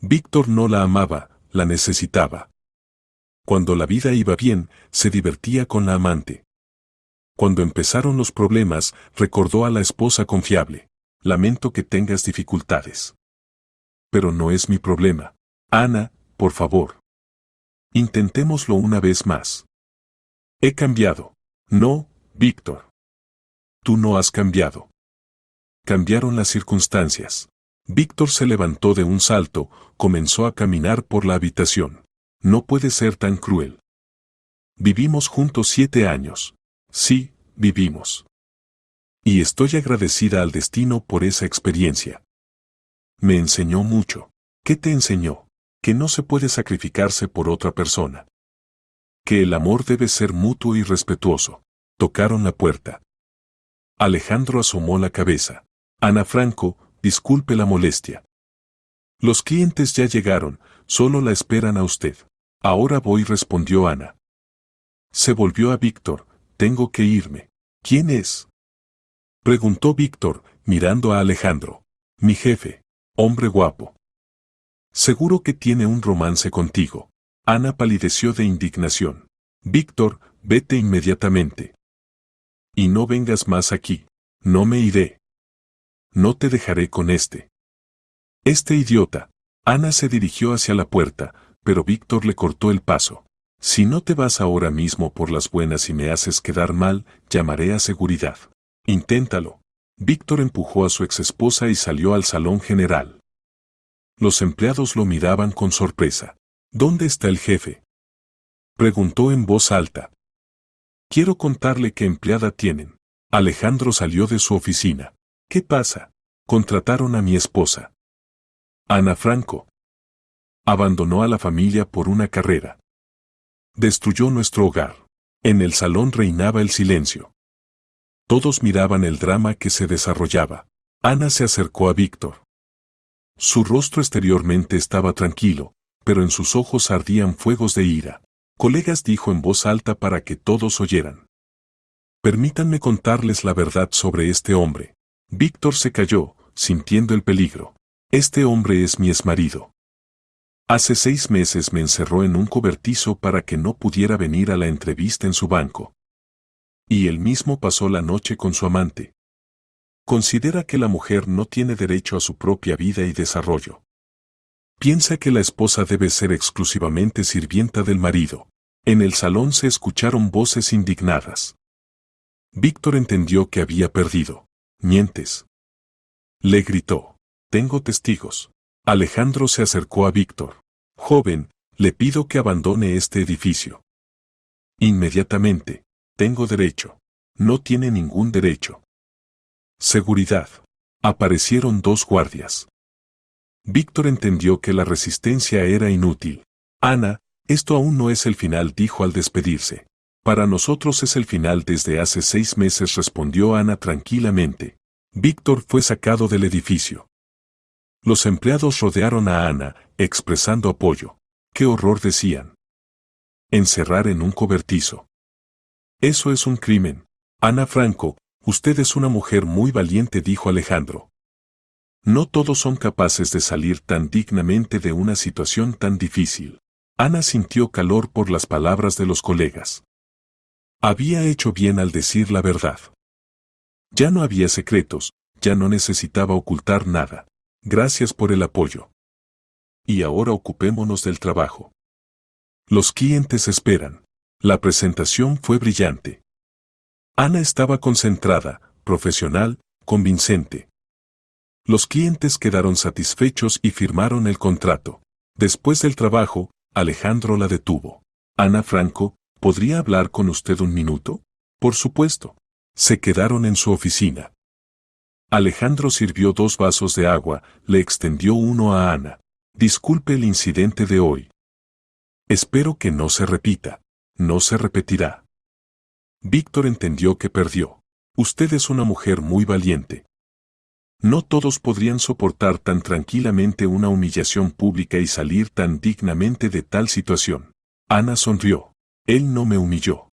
Víctor no la amaba, la necesitaba. Cuando la vida iba bien, se divertía con la amante. Cuando empezaron los problemas, recordó a la esposa confiable. «Lamento que tengas dificultades. Pero no es mi problema. Ana, por favor. Intentémoslo una vez más». «He cambiado». «No, Víctor. Tú no has cambiado. Cambiaron las circunstancias». Víctor se levantó de un salto, comenzó a caminar por la habitación. «No puede ser tan cruel. Vivimos juntos 7 años. Sí, vivimos. Y estoy agradecida al destino por esa experiencia. Me enseñó mucho». «¿Qué te enseñó?» «Que no se puede sacrificarse por otra persona. Que el amor debe ser mutuo y respetuoso». Tocaron la puerta. Alejandro asomó la cabeza. «Ana Franco, disculpe la molestia. Los clientes ya llegaron, solo la esperan a usted». «Ahora voy», respondió Ana. Se volvió a Víctor. «Tengo que irme». «¿Quién es?», preguntó Víctor, mirando a Alejandro. «Mi jefe. Hombre guapo. Seguro que tiene un romance contigo». Ana palideció de indignación. «Víctor, vete inmediatamente. Y no vengas más aquí». «No me iré. No te dejaré con este idiota». Ana se dirigió hacia la puerta, pero Víctor le cortó el paso. Si no te vas ahora mismo por las buenas y me haces quedar mal, llamaré a seguridad. Inténtalo. Víctor empujó a su exesposa y salió al salón general. Los empleados lo miraban con sorpresa. ¿Dónde está el jefe?, preguntó en voz alta. Quiero contarle qué empleada tienen. Alejandro salió de su oficina. ¿Qué pasa? Contrataron a mi esposa. Ana Franco. Abandonó a la familia por una carrera. Destruyó nuestro hogar. En el salón reinaba el silencio. Todos miraban el drama que se desarrollaba. Ana se acercó a Víctor. Su rostro exteriormente estaba tranquilo, pero en sus ojos ardían fuegos de ira. Colegas, dijo en voz alta para que todos oyeran. Permítanme contarles la verdad sobre este hombre. Víctor se calló, sintiendo el peligro. Este hombre es mi exmarido. Hace 6 meses me encerró en un cobertizo para que no pudiera venir a la entrevista en su banco. Y él mismo pasó la noche con su amante. Considera que la mujer no tiene derecho a su propia vida y desarrollo. Piensa que la esposa debe ser exclusivamente sirvienta del marido. En el salón se escucharon voces indignadas. Víctor entendió que había perdido. Mientes. Le gritó. Tengo testigos. Alejandro se acercó a Víctor. Joven, le pido que abandone este edificio. Inmediatamente. Tengo derecho. No tiene ningún derecho. Seguridad. Aparecieron 2 guardias. Víctor entendió que la resistencia era inútil. Ana, esto aún no es el final, dijo al despedirse. Para nosotros es el final desde hace 6 meses, respondió Ana tranquilamente. Víctor fue sacado del edificio. Los empleados rodearon a Ana, expresando apoyo. ¡Qué horror!, decían. Encerrar en un cobertizo. Eso es un crimen. Ana Franco, usted es una mujer muy valiente, dijo Alejandro. No todos son capaces de salir tan dignamente de una situación tan difícil. Ana sintió calor por las palabras de los colegas. Había hecho bien al decir la verdad. Ya no había secretos, ya no necesitaba ocultar nada. Gracias por el apoyo. Y ahora ocupémonos del trabajo. Los clientes esperan. La presentación fue brillante. Ana estaba concentrada, profesional, convincente. Los clientes quedaron satisfechos y firmaron el contrato. Después del trabajo, Alejandro la detuvo. Ana Franco, ¿podría hablar con usted un minuto? Por supuesto. Se quedaron en su oficina. Alejandro sirvió 2 vasos de agua, le extendió uno a Ana. Disculpe el incidente de hoy. Espero que no se repita. No se repetirá. Víctor entendió que perdió. Usted es una mujer muy valiente. No todos podrían soportar tan tranquilamente una humillación pública y salir tan dignamente de tal situación. Ana sonrió. Él no me humilló.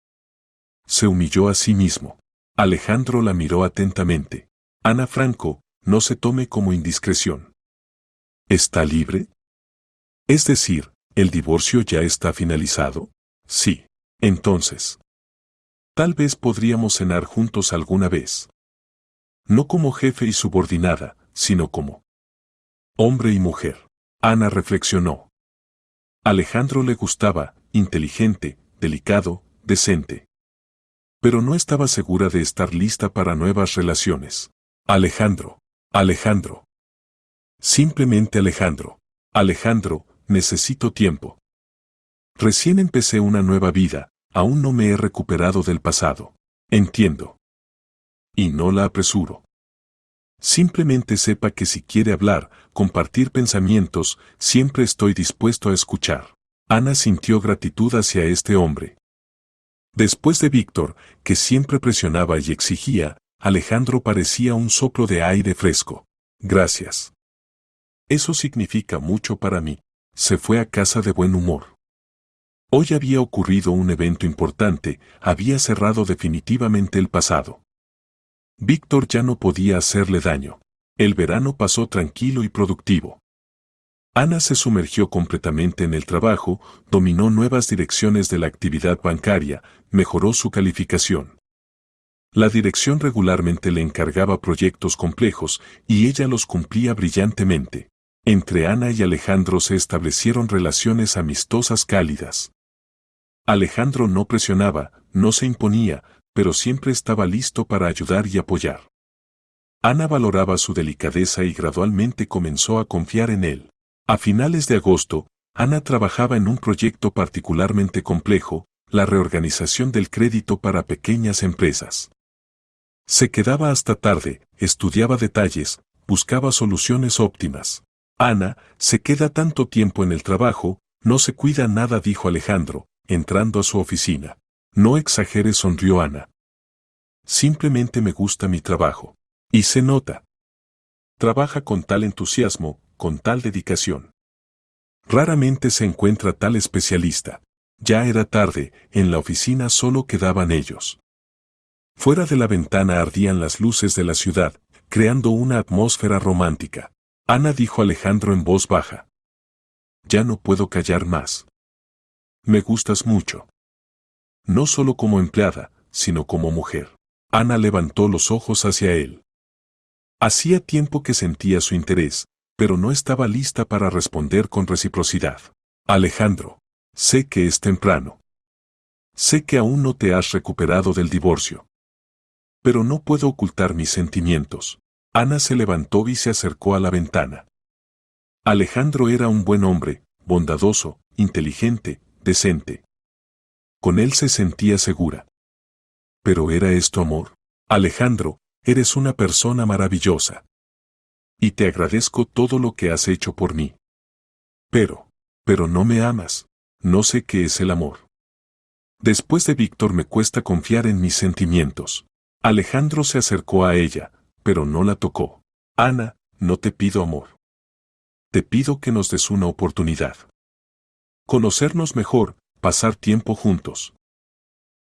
Se humilló a sí mismo. Alejandro la miró atentamente. Ana Franco, no se tome como indiscreción. ¿Está libre? Es decir, ¿el divorcio ya está finalizado? Sí. Entonces, tal vez podríamos cenar juntos alguna vez. No como jefe y subordinada, sino como hombre y mujer. Ana reflexionó. Alejandro le gustaba, inteligente, delicado, decente. Pero no estaba segura de estar lista para nuevas relaciones. Alejandro. Simplemente Alejandro. Alejandro, necesito tiempo. Recién empecé una nueva vida, aún no me he recuperado del pasado. Entiendo. Y no la apresuro. Simplemente sepa que si quiere hablar, compartir pensamientos, siempre estoy dispuesto a escuchar. Ana sintió gratitud hacia este hombre. Después de Víctor, que siempre presionaba y exigía, Alejandro parecía un soplo de aire fresco. Gracias. Eso significa mucho para mí. Se fue a casa de buen humor. Hoy había ocurrido un evento importante, había cerrado definitivamente el pasado. Víctor ya no podía hacerle daño. El verano pasó tranquilo y productivo. Ana se sumergió completamente en el trabajo, dominó nuevas direcciones de la actividad bancaria, mejoró su calificación. La dirección regularmente le encargaba proyectos complejos y ella los cumplía brillantemente. Entre Ana y Alejandro se establecieron relaciones amistosas cálidas. Alejandro no presionaba, no se imponía, pero siempre estaba listo para ayudar y apoyar. Ana valoraba su delicadeza y gradualmente comenzó a confiar en él. A finales de agosto, Ana trabajaba en un proyecto particularmente complejo, la reorganización del crédito para pequeñas empresas. Se quedaba hasta tarde, estudiaba detalles, buscaba soluciones óptimas. Ana, se queda tanto tiempo en el trabajo, no se cuida nada, dijo Alejandro, entrando a su oficina. No exageres, sonrió Ana. Simplemente me gusta mi trabajo. Y se nota. Trabaja con tal entusiasmo, con tal dedicación. Raramente se encuentra tal especialista. Ya era tarde, en la oficina solo quedaban ellos. Fuera de la ventana ardían las luces de la ciudad, creando una atmósfera romántica. Ana, dijo Alejandro en voz baja. Ya no puedo callar más. Me gustas mucho. No solo como empleada, sino como mujer. Ana levantó los ojos hacia él. Hacía tiempo que sentía su interés, pero no estaba lista para responder con reciprocidad. Alejandro, sé que es temprano. Sé que aún no te has recuperado del divorcio. Pero no puedo ocultar mis sentimientos. Ana se levantó y se acercó a la ventana. Alejandro era un buen hombre, bondadoso, inteligente, decente. Con él se sentía segura. ¿Pero era esto amor? Alejandro, eres una persona maravillosa. Y te agradezco todo lo que has hecho por mí. Pero no me amas. No sé qué es el amor. Después de Víctor me cuesta confiar en mis sentimientos. Alejandro se acercó a ella, pero no la tocó. Ana, no te pido amor. Te pido que nos des una oportunidad. Conocernos mejor, pasar tiempo juntos.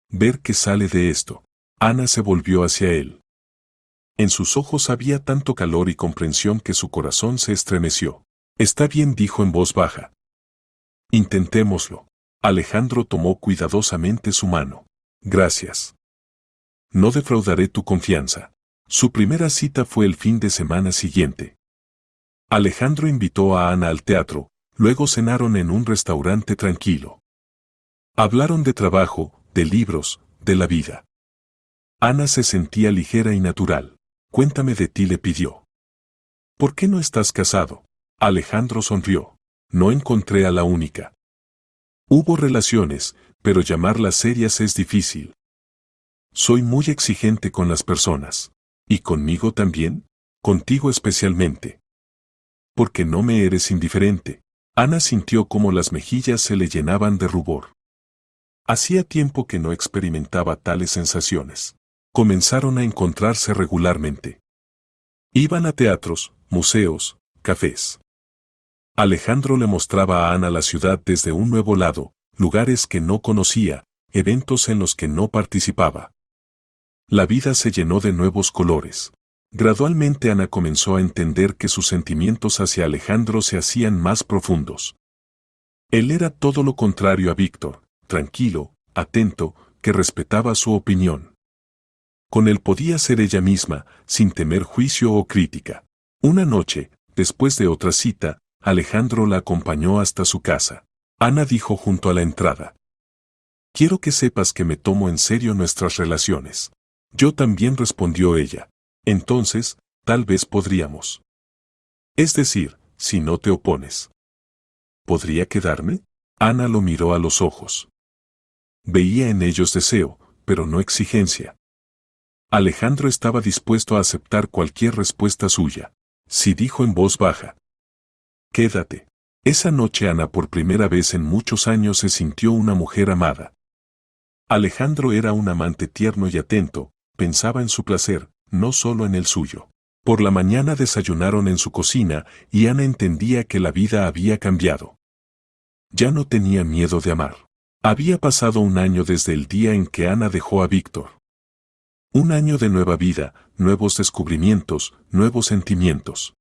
Ver qué sale de esto. Ana se volvió hacia él. En sus ojos había tanto calor y comprensión que su corazón se estremeció. Está bien, dijo en voz baja. Intentémoslo. Alejandro tomó cuidadosamente su mano. Gracias. No defraudaré tu confianza. Su primera cita fue el fin de semana siguiente. Alejandro invitó a Ana al teatro, luego cenaron en un restaurante tranquilo. Hablaron de trabajo, de libros, de la vida. Ana se sentía ligera y natural. Cuéntame de ti, le pidió. ¿Por qué no estás casado? Alejandro sonrió. No encontré a la única. Hubo relaciones, pero llamarlas serias es difícil. Soy muy exigente con las personas. ¿Y conmigo también? Contigo especialmente. Porque no me eres indiferente. Ana sintió cómo las mejillas se le llenaban de rubor. Hacía tiempo que no experimentaba tales sensaciones. Comenzaron a encontrarse regularmente. Iban a teatros, museos, cafés. Alejandro le mostraba a Ana la ciudad desde un nuevo lado, lugares que no conocía, eventos en los que no participaba. La vida se llenó de nuevos colores. Gradualmente Ana comenzó a entender que sus sentimientos hacia Alejandro se hacían más profundos. Él era todo lo contrario a Víctor, tranquilo, atento, que respetaba su opinión. Con él podía ser ella misma, sin temer juicio o crítica. Una noche, después de otra cita, Alejandro la acompañó hasta su casa. Ana dijo junto a la entrada. Quiero que sepas que me tomo en serio nuestras relaciones. Yo también, respondió ella. Entonces, tal vez podríamos. Es decir, si no te opones. ¿Podría quedarme? Ana lo miró a los ojos. Veía en ellos deseo, pero no exigencia. Alejandro estaba dispuesto a aceptar cualquier respuesta suya. Sí, dijo en voz baja. Quédate. Esa noche Ana por primera vez en muchos años se sintió una mujer amada. Alejandro era un amante tierno y atento, pensaba en su placer, no solo en el suyo. Por la mañana desayunaron en su cocina y Ana entendía que la vida había cambiado. Ya no tenía miedo de amar. Había pasado un año desde el día en que Ana dejó a Víctor. Un año de nueva vida, nuevos descubrimientos, nuevos sentimientos.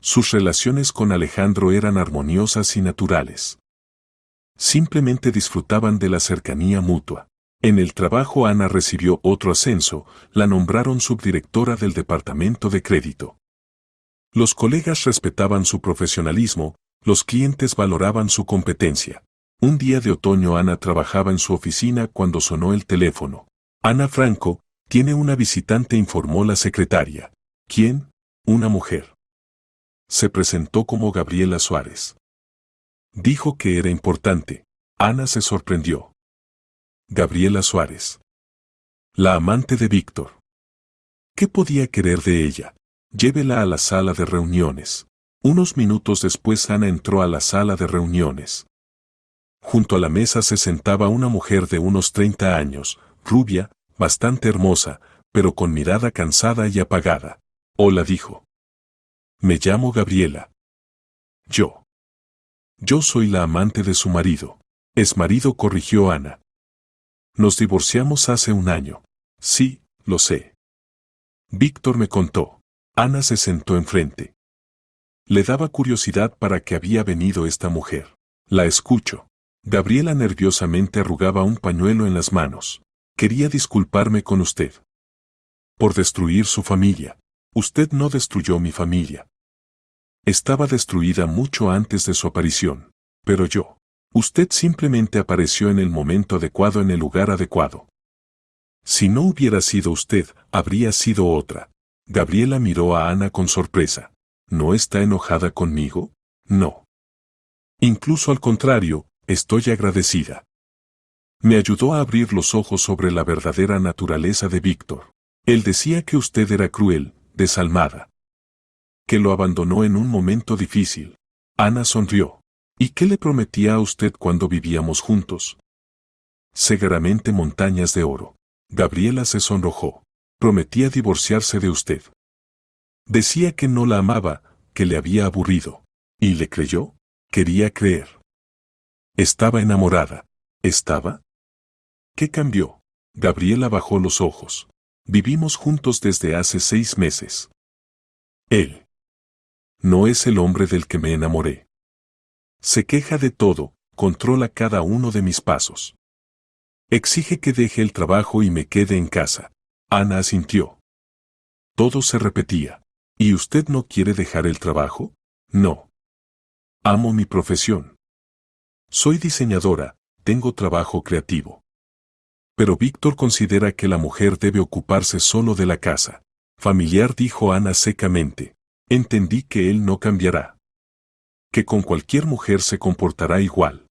Sus relaciones con Alejandro eran armoniosas y naturales. Simplemente disfrutaban de la cercanía mutua. En el trabajo Ana recibió otro ascenso, la nombraron subdirectora del departamento de crédito. Los colegas respetaban su profesionalismo, los clientes valoraban su competencia. Un día de otoño Ana trabajaba en su oficina cuando sonó el teléfono. Ana Franco, tiene una visitante, informó la secretaria. ¿Quién? Una mujer. Se presentó como Gabriela Suárez. Dijo que era importante. Ana se sorprendió. Gabriela Suárez. La amante de Víctor. ¿Qué podía querer de ella? Llévela a la sala de reuniones. Unos minutos después Ana entró a la sala de reuniones. Junto a la mesa se sentaba una mujer de unos 30 años, rubia, bastante hermosa, pero con mirada cansada y apagada. Hola, dijo. Me llamo Gabriela. Yo soy la amante de su marido. Exmarido, corrigió Ana. Nos divorciamos hace un año. Sí, lo sé. Víctor me contó. Ana se sentó enfrente. Le daba curiosidad para qué había venido esta mujer. La escucho. Gabriela nerviosamente arrugaba un pañuelo en las manos. Quería disculparme con usted. Por destruir su familia. Usted no destruyó mi familia. Estaba destruida mucho antes de su aparición. Pero yo. Usted simplemente apareció en el momento adecuado, en el lugar adecuado. Si no hubiera sido usted, habría sido otra. Gabriela miró a Ana con sorpresa. ¿No está enojada conmigo? No. Incluso al contrario, estoy agradecida. Me ayudó a abrir los ojos sobre la verdadera naturaleza de Víctor. Él decía que usted era cruel, desalmada. Que lo abandonó en un momento difícil. Ana sonrió. ¿Y qué le prometía a usted cuando vivíamos juntos? Seguramente montañas de oro. Gabriela se sonrojó. Prometía divorciarse de usted. Decía que no la amaba, que le había aburrido. ¿Y le creyó? Quería creer. Estaba enamorada. ¿Estaba? ¿Qué cambió? Gabriela bajó los ojos. Vivimos juntos desde hace 6 meses. Él no es el hombre del que me enamoré. Se queja de todo, controla cada uno de mis pasos. Exige que deje el trabajo y me quede en casa. Ana asintió. Todo se repetía. ¿Y usted no quiere dejar el trabajo? No. Amo mi profesión. Soy diseñadora, tengo trabajo creativo. Pero Víctor considera que la mujer debe ocuparse solo de la casa. Familiar, dijo Ana secamente. Entendí que él no cambiará. Que con cualquier mujer se comportará igual.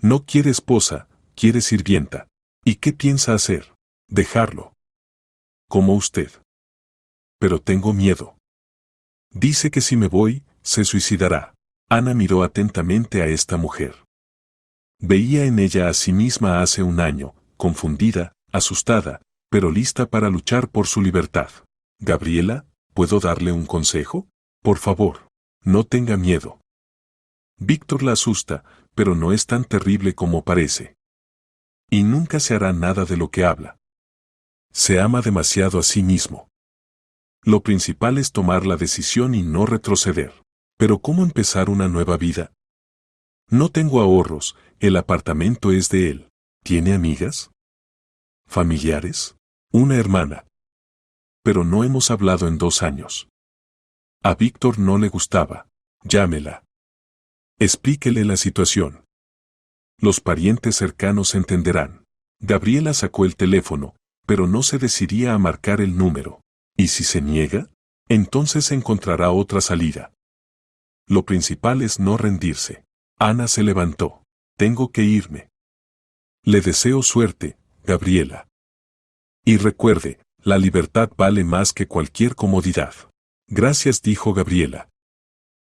No quiere esposa, quiere sirvienta. ¿Y qué piensa hacer? Dejarlo. Como usted. Pero tengo miedo. Dice que si me voy, se suicidará. Ana miró atentamente a esta mujer. Veía en ella a sí misma hace un año, confundida, asustada, pero lista para luchar por su libertad. Gabriela, ¿puedo darle un consejo? Por favor, no tenga miedo. Víctor la asusta, pero no es tan terrible como parece. Y nunca se hará nada de lo que habla. Se ama demasiado a sí mismo. Lo principal es tomar la decisión y no retroceder. Pero ¿cómo empezar una nueva vida? No tengo ahorros, el apartamento es de él. ¿Tiene amigas? ¿Familiares? Una hermana. Pero no hemos hablado en 2 años. A Víctor no le gustaba. Llámela. Explíquele la situación. Los parientes cercanos entenderán. Gabriela sacó el teléfono, pero no se decidía a marcar el número. ¿Y si se niega? Entonces encontrará otra salida. Lo principal es no rendirse. Ana se levantó. Tengo que irme. Le deseo suerte, Gabriela. Y recuerde, la libertad vale más que cualquier comodidad. Gracias, dijo Gabriela.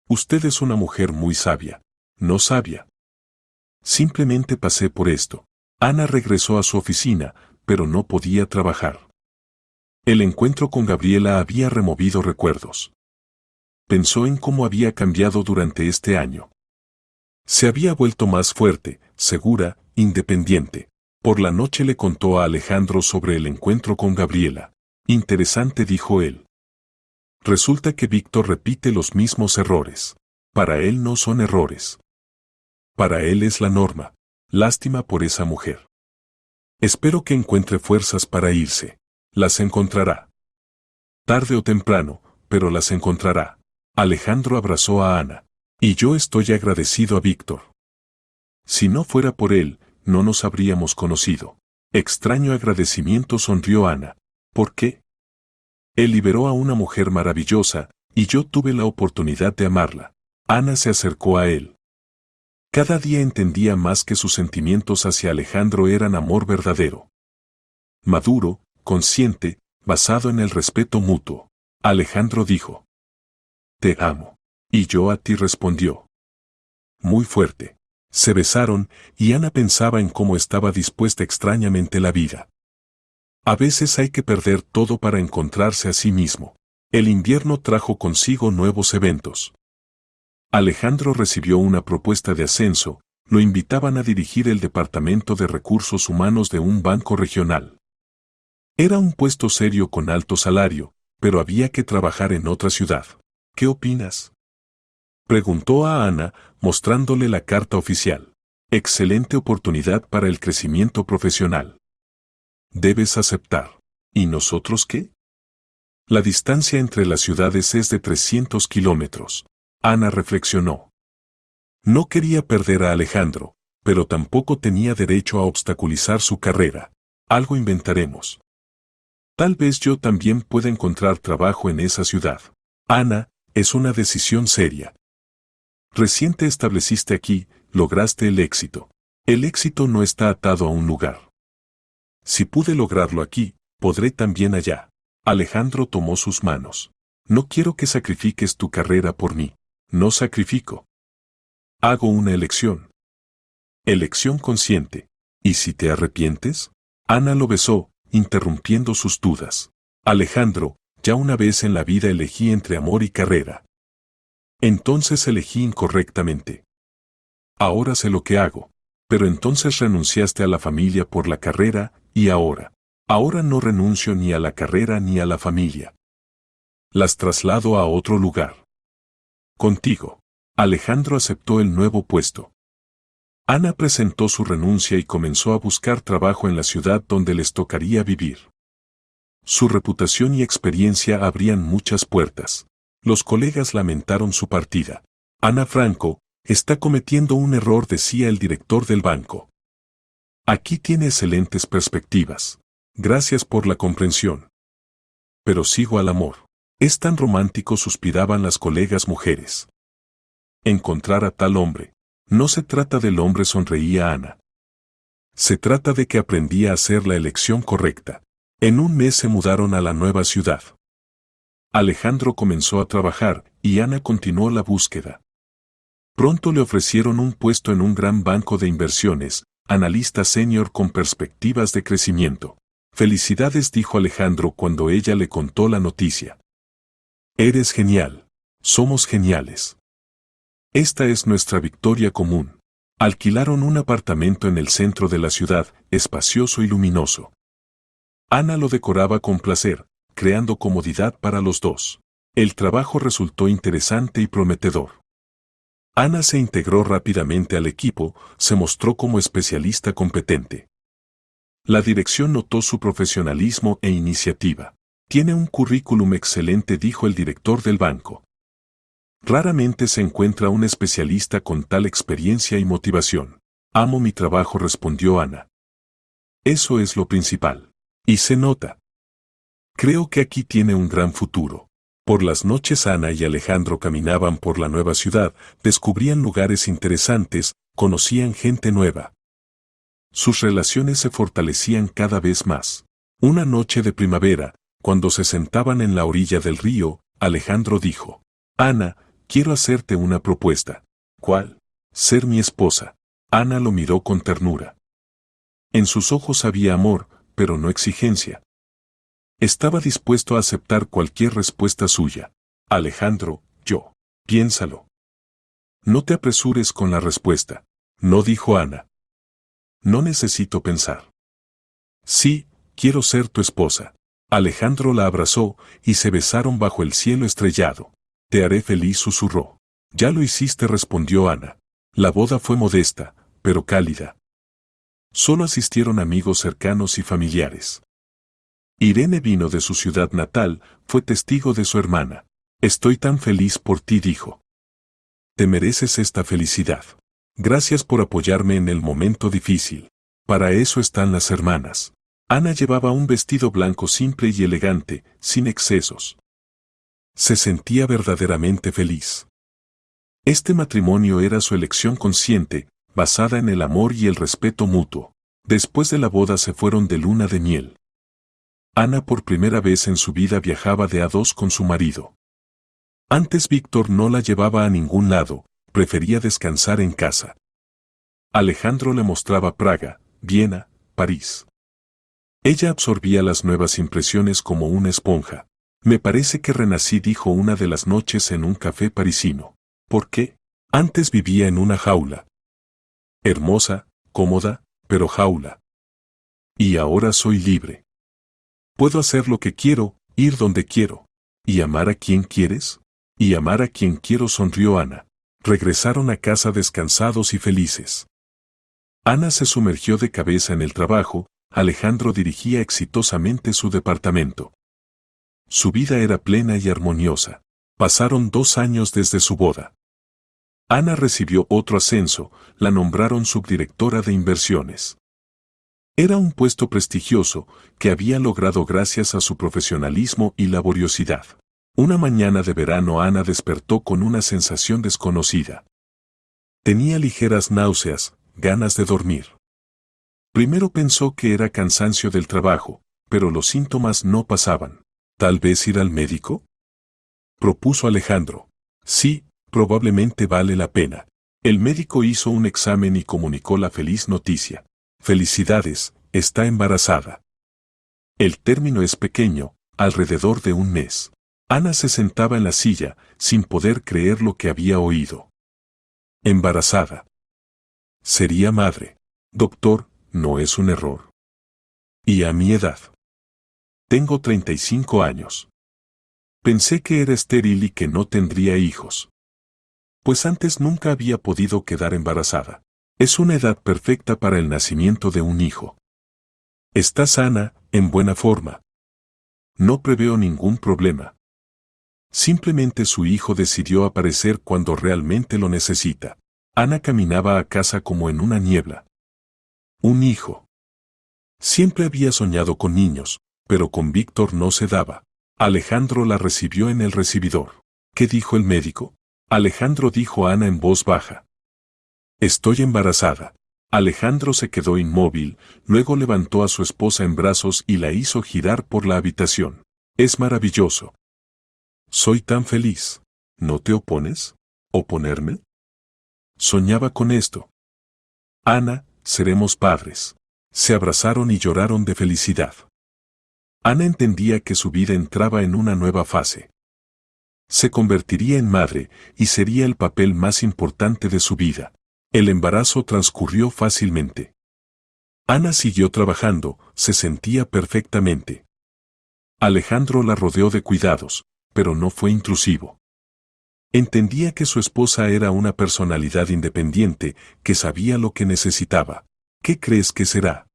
Usted es una mujer muy sabia. No sabia. Simplemente pasé por esto. Ana regresó a su oficina, pero no podía trabajar. El encuentro con Gabriela había removido recuerdos. Pensó en cómo había cambiado durante este año. Se había vuelto más fuerte, segura, independiente. Por la noche le contó a Alejandro sobre el encuentro con Gabriela. Interesante, dijo él. Resulta que Víctor repite los mismos errores. Para él no son errores. Para él es la norma. Lástima por esa mujer. Espero que encuentre fuerzas para irse. Las encontrará. Tarde o temprano, pero las encontrará. Alejandro abrazó a Ana. Y yo estoy agradecido a Víctor. Si no fuera por él, no nos habríamos conocido. Extraño agradecimiento, sonrió Ana. ¿Por qué? Él liberó a una mujer maravillosa, y yo tuve la oportunidad de amarla. Ana se acercó a él. Cada día entendía más que sus sentimientos hacia Alejandro eran amor verdadero. Maduro, consciente, basado en el respeto mutuo. Alejandro dijo: Te amo. Y yo a ti, respondió. Muy fuerte. Se besaron, y Ana pensaba en cómo estaba dispuesta extrañamente la vida. A veces hay que perder todo para encontrarse a sí mismo. El invierno trajo consigo nuevos eventos. Alejandro recibió una propuesta de ascenso, lo invitaban a dirigir el Departamento de Recursos Humanos de un banco regional. Era un puesto serio con alto salario, pero había que trabajar en otra ciudad. ¿Qué opinas?, preguntó a Ana, mostrándole la carta oficial. Excelente oportunidad para el crecimiento profesional. Debes aceptar. ¿Y nosotros qué? La distancia entre las ciudades es de 300 kilómetros. Ana reflexionó. No quería perder a Alejandro, pero tampoco tenía derecho a obstaculizar su carrera. Algo inventaremos. Tal vez yo también pueda encontrar trabajo en esa ciudad. Ana, es una decisión seria. Recién te estableciste aquí, lograste el éxito. El éxito no está atado a un lugar. Si pude lograrlo aquí, podré también allá. Alejandro tomó sus manos. No quiero que sacrifiques tu carrera por mí. No sacrifico. Hago una elección. Elección consciente. ¿Y si te arrepientes? Ana lo besó, interrumpiendo sus dudas. Alejandro, ya una vez en la vida elegí entre amor y carrera. Entonces elegí incorrectamente. Ahora sé lo que hago. Pero entonces renunciaste a la familia por la carrera, y ahora. Ahora no renuncio ni a la carrera ni a la familia. Las traslado a otro lugar. Contigo. Alejandro aceptó el nuevo puesto. Ana presentó su renuncia y comenzó a buscar trabajo en la ciudad donde les tocaría vivir. Su reputación y experiencia abrían muchas puertas. Los colegas lamentaron su partida. Ana Franco, está cometiendo un error, decía el director del banco. Aquí tiene excelentes perspectivas. Gracias por la comprensión. Pero sigo al amor. Es tan romántico, suspiraban las colegas mujeres. Encontrar a tal hombre. No se trata del hombre, sonreía Ana. Se trata de que aprendí a hacer la elección correcta. En un mes se mudaron a la nueva ciudad. Alejandro comenzó a trabajar, y Ana continuó la búsqueda. Pronto le ofrecieron un puesto en un gran banco de inversiones, analista senior con perspectivas de crecimiento. Felicidades, dijo Alejandro cuando ella le contó la noticia. Eres genial. Somos geniales. Esta es nuestra victoria común. Alquilaron un apartamento en el centro de la ciudad, espacioso y luminoso. Ana lo decoraba con placer, creando comodidad para los dos. El trabajo resultó interesante y prometedor. Ana se integró rápidamente al equipo, se mostró como especialista competente. La dirección notó su profesionalismo e iniciativa. Tiene un currículum excelente, dijo el director del banco. Raramente se encuentra un especialista con tal experiencia y motivación. Amo mi trabajo, respondió Ana. Eso es lo principal. Y se nota. Creo que aquí tiene un gran futuro. Por las noches Ana y Alejandro caminaban por la nueva ciudad, descubrían lugares interesantes, conocían gente nueva. Sus relaciones se fortalecían cada vez más. Una noche de primavera, cuando se sentaban en la orilla del río, Alejandro dijo: Ana, quiero hacerte una propuesta. ¿Cuál? Ser mi esposa. Ana lo miró con ternura. En sus ojos había amor, pero no exigencia. Estaba dispuesto a aceptar cualquier respuesta suya. Alejandro, piénsalo. No te apresures con la respuesta. No, dijo Ana. No necesito pensar. Sí, quiero ser tu esposa. Alejandro la abrazó y se besaron bajo el cielo estrellado. Te haré feliz, susurró. Ya lo hiciste, respondió Ana. La boda fue modesta, pero cálida. Solo asistieron amigos cercanos y familiares. Irene vino de su ciudad natal, fue testigo de su hermana. Estoy tan feliz por ti, dijo. Te mereces esta felicidad. Gracias por apoyarme en el momento difícil. Para eso están las hermanas. Ana llevaba un vestido blanco simple y elegante, sin excesos. Se sentía verdaderamente feliz. Este matrimonio era su elección consciente, basada en el amor y el respeto mutuo. Después de la boda se fueron de luna de miel. Ana por primera vez en su vida viajaba de a dos con su marido. Antes Víctor no la llevaba a ningún lado, prefería descansar en casa. Alejandro le mostraba Praga, Viena, París. Ella absorbía las nuevas impresiones como una esponja. Me parece que renací, dijo una de las noches en un café parisino. ¿Por qué? Antes vivía en una jaula. Hermosa, cómoda, pero jaula. Y ahora soy libre. Puedo hacer lo que quiero, ir donde quiero. ¿Y amar a quien quieres? Y amar a quien quiero, sonrió Ana. Regresaron a casa descansados y felices. Ana se sumergió de cabeza en el trabajo, Alejandro dirigía exitosamente su departamento. Su vida era plena y armoniosa. Pasaron 2 años desde su boda. Ana recibió otro ascenso, la nombraron subdirectora de inversiones. Era un puesto prestigioso que había logrado gracias a su profesionalismo y laboriosidad. Una mañana de verano Ana despertó con una sensación desconocida. Tenía ligeras náuseas, ganas de dormir. Primero pensó que era cansancio del trabajo, pero los síntomas no pasaban. ¿Tal vez ir al médico?, propuso Alejandro. Sí, probablemente vale la pena. El médico hizo un examen y comunicó la feliz noticia. Felicidades, está embarazada. El término es pequeño, alrededor de 1 mes. Ana se sentaba en la silla, sin poder creer lo que había oído. Embarazada. Sería madre. Doctor, no es un error. ¿Y a mi edad? Tengo 35 años. Pensé que era estéril y que no tendría hijos. Pues antes nunca había podido quedar embarazada. Es una edad perfecta para el nacimiento de un hijo. Está sana, en buena forma. No preveo ningún problema. Simplemente su hijo decidió aparecer cuando realmente lo necesita. Ana caminaba a casa como en una niebla. Un hijo. Siempre había soñado con niños, pero con Víctor no se daba. Alejandro la recibió en el recibidor. ¿Qué dijo el médico? Alejandro, dijo Ana en voz baja. Estoy embarazada. Alejandro se quedó inmóvil, luego levantó a su esposa en brazos y la hizo girar por la habitación. Es maravilloso. Soy tan feliz. ¿No te opones? ¿Oponerme? Soñaba con esto. Ana, seremos padres. Se abrazaron y lloraron de felicidad. Ana entendía que su vida entraba en una nueva fase. Se convertiría en madre y sería el papel más importante de su vida. El embarazo transcurrió fácilmente. Ana siguió trabajando, se sentía perfectamente. Alejandro la rodeó de cuidados, pero no fue intrusivo. Entendía que su esposa era una personalidad independiente que sabía lo que necesitaba. ¿Qué crees que será?,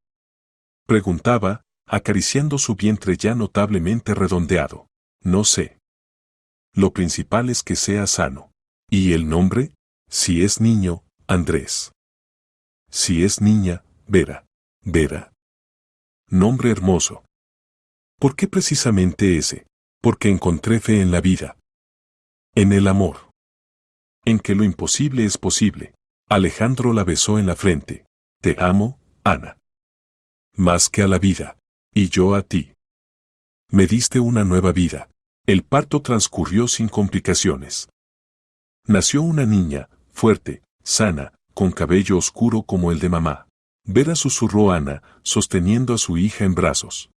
preguntaba, acariciando su vientre ya notablemente redondeado. No sé. Lo principal es que sea sano. ¿Y el nombre? Si es niño, Andrés. Si es niña, Vera. Vera. Nombre hermoso. ¿Por qué precisamente ese? Porque encontré fe en la vida. En el amor. En que lo imposible es posible. Alejandro la besó en la frente. Te amo, Ana. Más que a la vida. Y yo a ti. Me diste una nueva vida. El parto transcurrió sin complicaciones. Nació una niña, fuerte, sana, con cabello oscuro como el de mamá. Vera, susurró Ana, sosteniendo a su hija en brazos.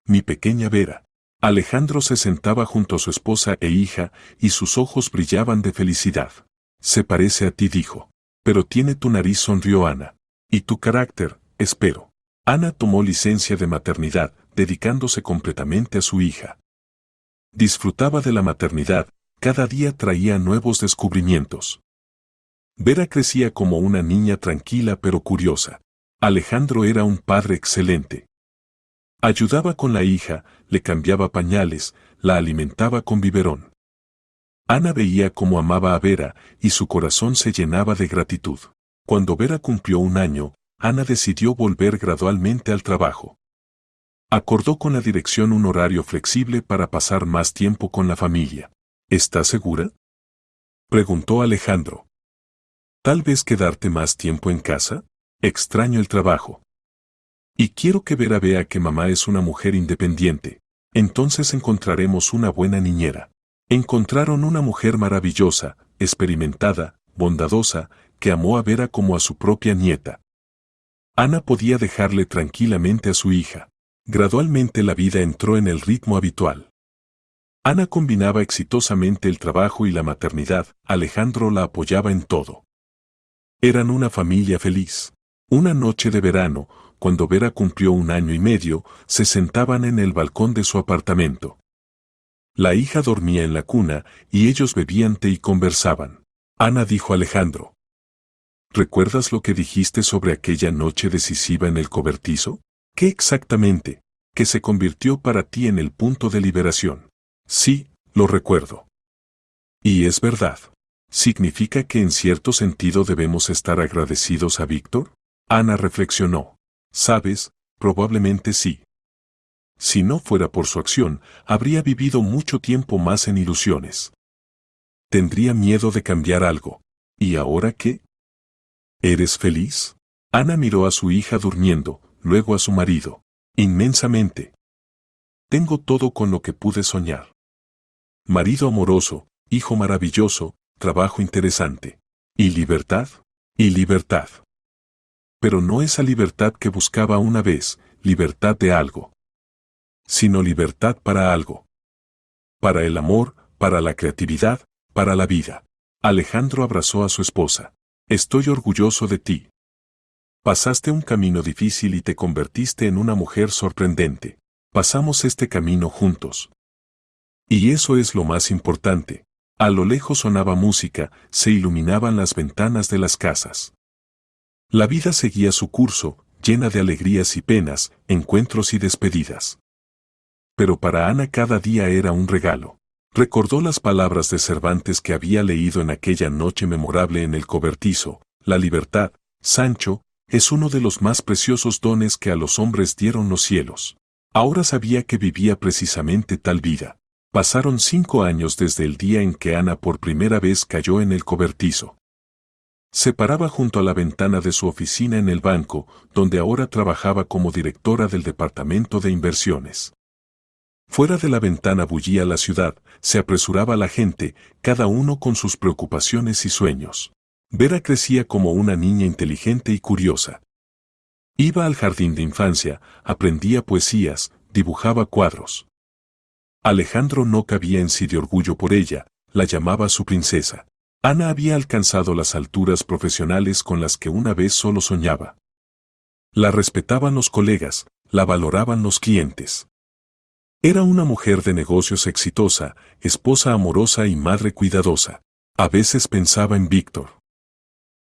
Mi pequeña Vera. Alejandro se sentaba junto a su esposa e hija, y sus ojos brillaban de felicidad. Se parece a ti, dijo. Pero tiene tu nariz, sonrió Ana. Y tu carácter, espero. Ana tomó licencia de maternidad, dedicándose completamente a su hija. Disfrutaba de la maternidad, cada día traía nuevos descubrimientos. Vera crecía como una niña tranquila pero curiosa. Alejandro era un padre excelente. Ayudaba con la hija, le cambiaba pañales, la alimentaba con biberón. Ana veía cómo amaba a Vera y su corazón se llenaba de gratitud. Cuando Vera cumplió 1 año, Ana decidió volver gradualmente al trabajo. Acordó con la dirección un horario flexible para pasar más tiempo con la familia. ¿Estás segura?, preguntó Alejandro. ¿Tal vez quedarte más tiempo en casa? Extraño el trabajo. Y quiero que Vera vea que mamá es una mujer independiente. Entonces encontraremos una buena niñera. Encontraron una mujer maravillosa, experimentada, bondadosa, que amó a Vera como a su propia nieta. Ana podía dejarle tranquilamente a su hija. Gradualmente la vida entró en el ritmo habitual. Ana combinaba exitosamente el trabajo y la maternidad, Alejandro la apoyaba en todo. Eran una familia feliz. Una noche de verano, cuando Vera cumplió 1 año y medio, se sentaban en el balcón de su apartamento. La hija dormía en la cuna y ellos bebían té y conversaban. Ana dijo a Alejandro: ¿recuerdas lo que dijiste sobre aquella noche decisiva en el cobertizo? ¿Qué exactamente? Que se convirtió para ti en el punto de liberación. Sí, lo recuerdo. Y es verdad. ¿Significa que en cierto sentido debemos estar agradecidos a Víctor? Ana reflexionó. ¿Sabes? Probablemente sí. Si no fuera por su acción, habría vivido mucho tiempo más en ilusiones. Tendría miedo de cambiar algo. ¿Y ahora qué? ¿Eres feliz? Ana miró a su hija durmiendo, luego a su marido. Inmensamente. Tengo todo con lo que pude soñar. Marido amoroso, hijo maravilloso, trabajo interesante. ¿Y libertad? Y libertad. Pero no esa libertad que buscaba una vez, libertad de algo. Sino libertad para algo. Para el amor, para la creatividad, para la vida. Alejandro abrazó a su esposa. Estoy orgulloso de ti. Pasaste un camino difícil y te convertiste en una mujer sorprendente. Pasamos este camino juntos. Y eso es lo más importante. A lo lejos sonaba música, se iluminaban las ventanas de las casas. La vida seguía su curso, llena de alegrías y penas, encuentros y despedidas. Pero para Ana cada día era un regalo. Recordó las palabras de Cervantes que había leído en aquella noche memorable en el cobertizo: la libertad, Sancho, es uno de los más preciosos dones que a los hombres dieron los cielos. Ahora sabía que vivía precisamente tal vida. Pasaron 5 años desde el día en que Ana por primera vez cayó en el cobertizo. Se paraba junto a la ventana de su oficina en el banco, donde ahora trabajaba como directora del departamento de inversiones. Fuera de la ventana bullía la ciudad, se apresuraba la gente, cada uno con sus preocupaciones y sueños. Vera crecía como una niña inteligente y curiosa. Iba al jardín de infancia, aprendía poesías, dibujaba cuadros. Alejandro no cabía en sí de orgullo por ella, la llamaba su princesa. Ana había alcanzado las alturas profesionales con las que una vez solo soñaba. La respetaban los colegas, la valoraban los clientes. Era una mujer de negocios exitosa, esposa amorosa y madre cuidadosa. A veces pensaba en Víctor.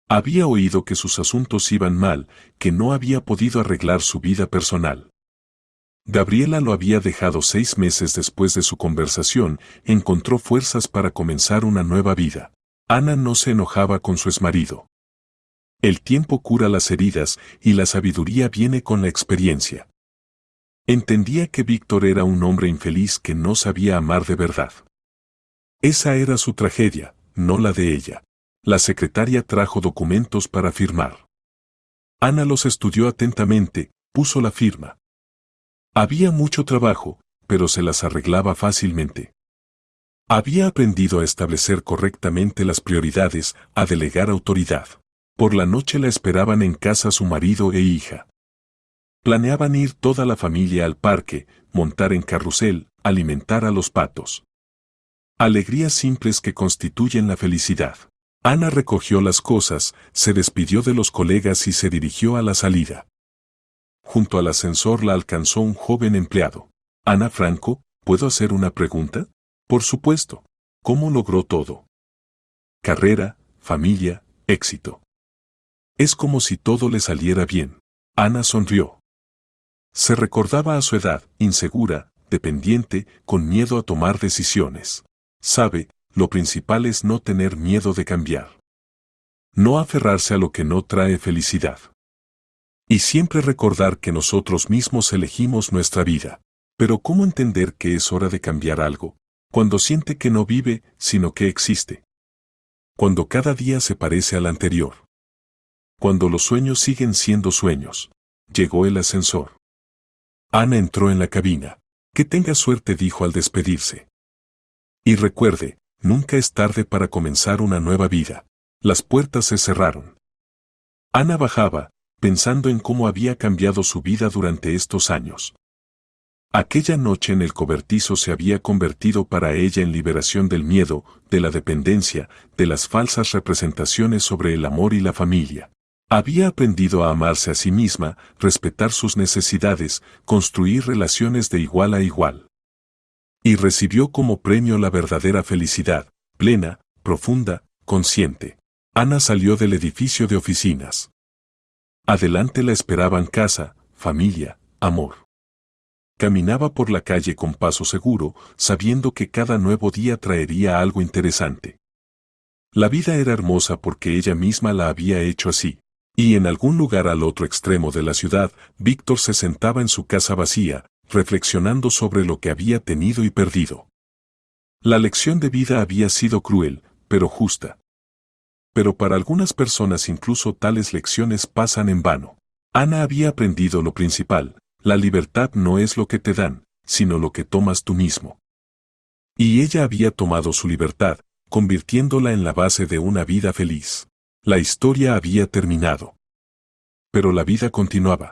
Había oído que sus asuntos iban mal, que no había podido arreglar su vida personal. Gabriela lo había dejado 6 meses después de su conversación, encontró fuerzas para comenzar una nueva vida. Ana no se enojaba con su exmarido. El tiempo cura las heridas y la sabiduría viene con la experiencia. Entendía que Víctor era un hombre infeliz que no sabía amar de verdad. Esa era su tragedia, no la de ella. La secretaria trajo documentos para firmar. Ana los estudió atentamente, puso la firma. Había mucho trabajo, pero se las arreglaba fácilmente. Había aprendido a establecer correctamente las prioridades, a delegar autoridad. Por la noche la esperaban en casa su marido e hija. Planeaban ir toda la familia al parque, montar en carrusel, alimentar a los patos. Alegrías simples que constituyen la felicidad. Ana recogió las cosas, se despidió de los colegas y se dirigió a la salida. Junto al ascensor la alcanzó un joven empleado. Ana Franco, ¿puedo hacer una pregunta? Por supuesto. ¿Cómo logró todo? Carrera, familia, éxito. Es como si todo le saliera bien. Ana sonrió. Se recordaba a su edad, insegura, dependiente, con miedo a tomar decisiones. Sabe, lo principal es no tener miedo de cambiar. No aferrarse a lo que no trae felicidad. Y siempre recordar que nosotros mismos elegimos nuestra vida. Pero ¿cómo entender que es hora de cambiar algo, cuando siente que no vive, sino que existe? Cuando cada día se parece al anterior. Cuando los sueños siguen siendo sueños. Llegó el ascensor. Ana entró en la cabina. Que tenga suerte, dijo al despedirse. Y recuerde, nunca es tarde para comenzar una nueva vida. Las puertas se cerraron. Ana bajaba, pensando en cómo había cambiado su vida durante estos años. Aquella noche en el cobertizo se había convertido para ella en liberación del miedo, de la dependencia, de las falsas representaciones sobre el amor y la familia. Había aprendido a amarse a sí misma, respetar sus necesidades, construir relaciones de igual a igual. Y recibió como premio la verdadera felicidad, plena, profunda, consciente. Ana salió del edificio de oficinas. Adelante la esperaban casa, familia, amor. Caminaba por la calle con paso seguro, sabiendo que cada nuevo día traería algo interesante. La vida era hermosa porque ella misma la había hecho así. Y en algún lugar al otro extremo de la ciudad, Víctor se sentaba en su casa vacía, reflexionando sobre lo que había tenido y perdido. La lección de vida había sido cruel, pero justa. Pero para algunas personas incluso tales lecciones pasan en vano. Ana había aprendido lo principal: la libertad no es lo que te dan, sino lo que tomas tú mismo. Y ella había tomado su libertad, convirtiéndola en la base de una vida feliz. La historia había terminado. Pero la vida continuaba.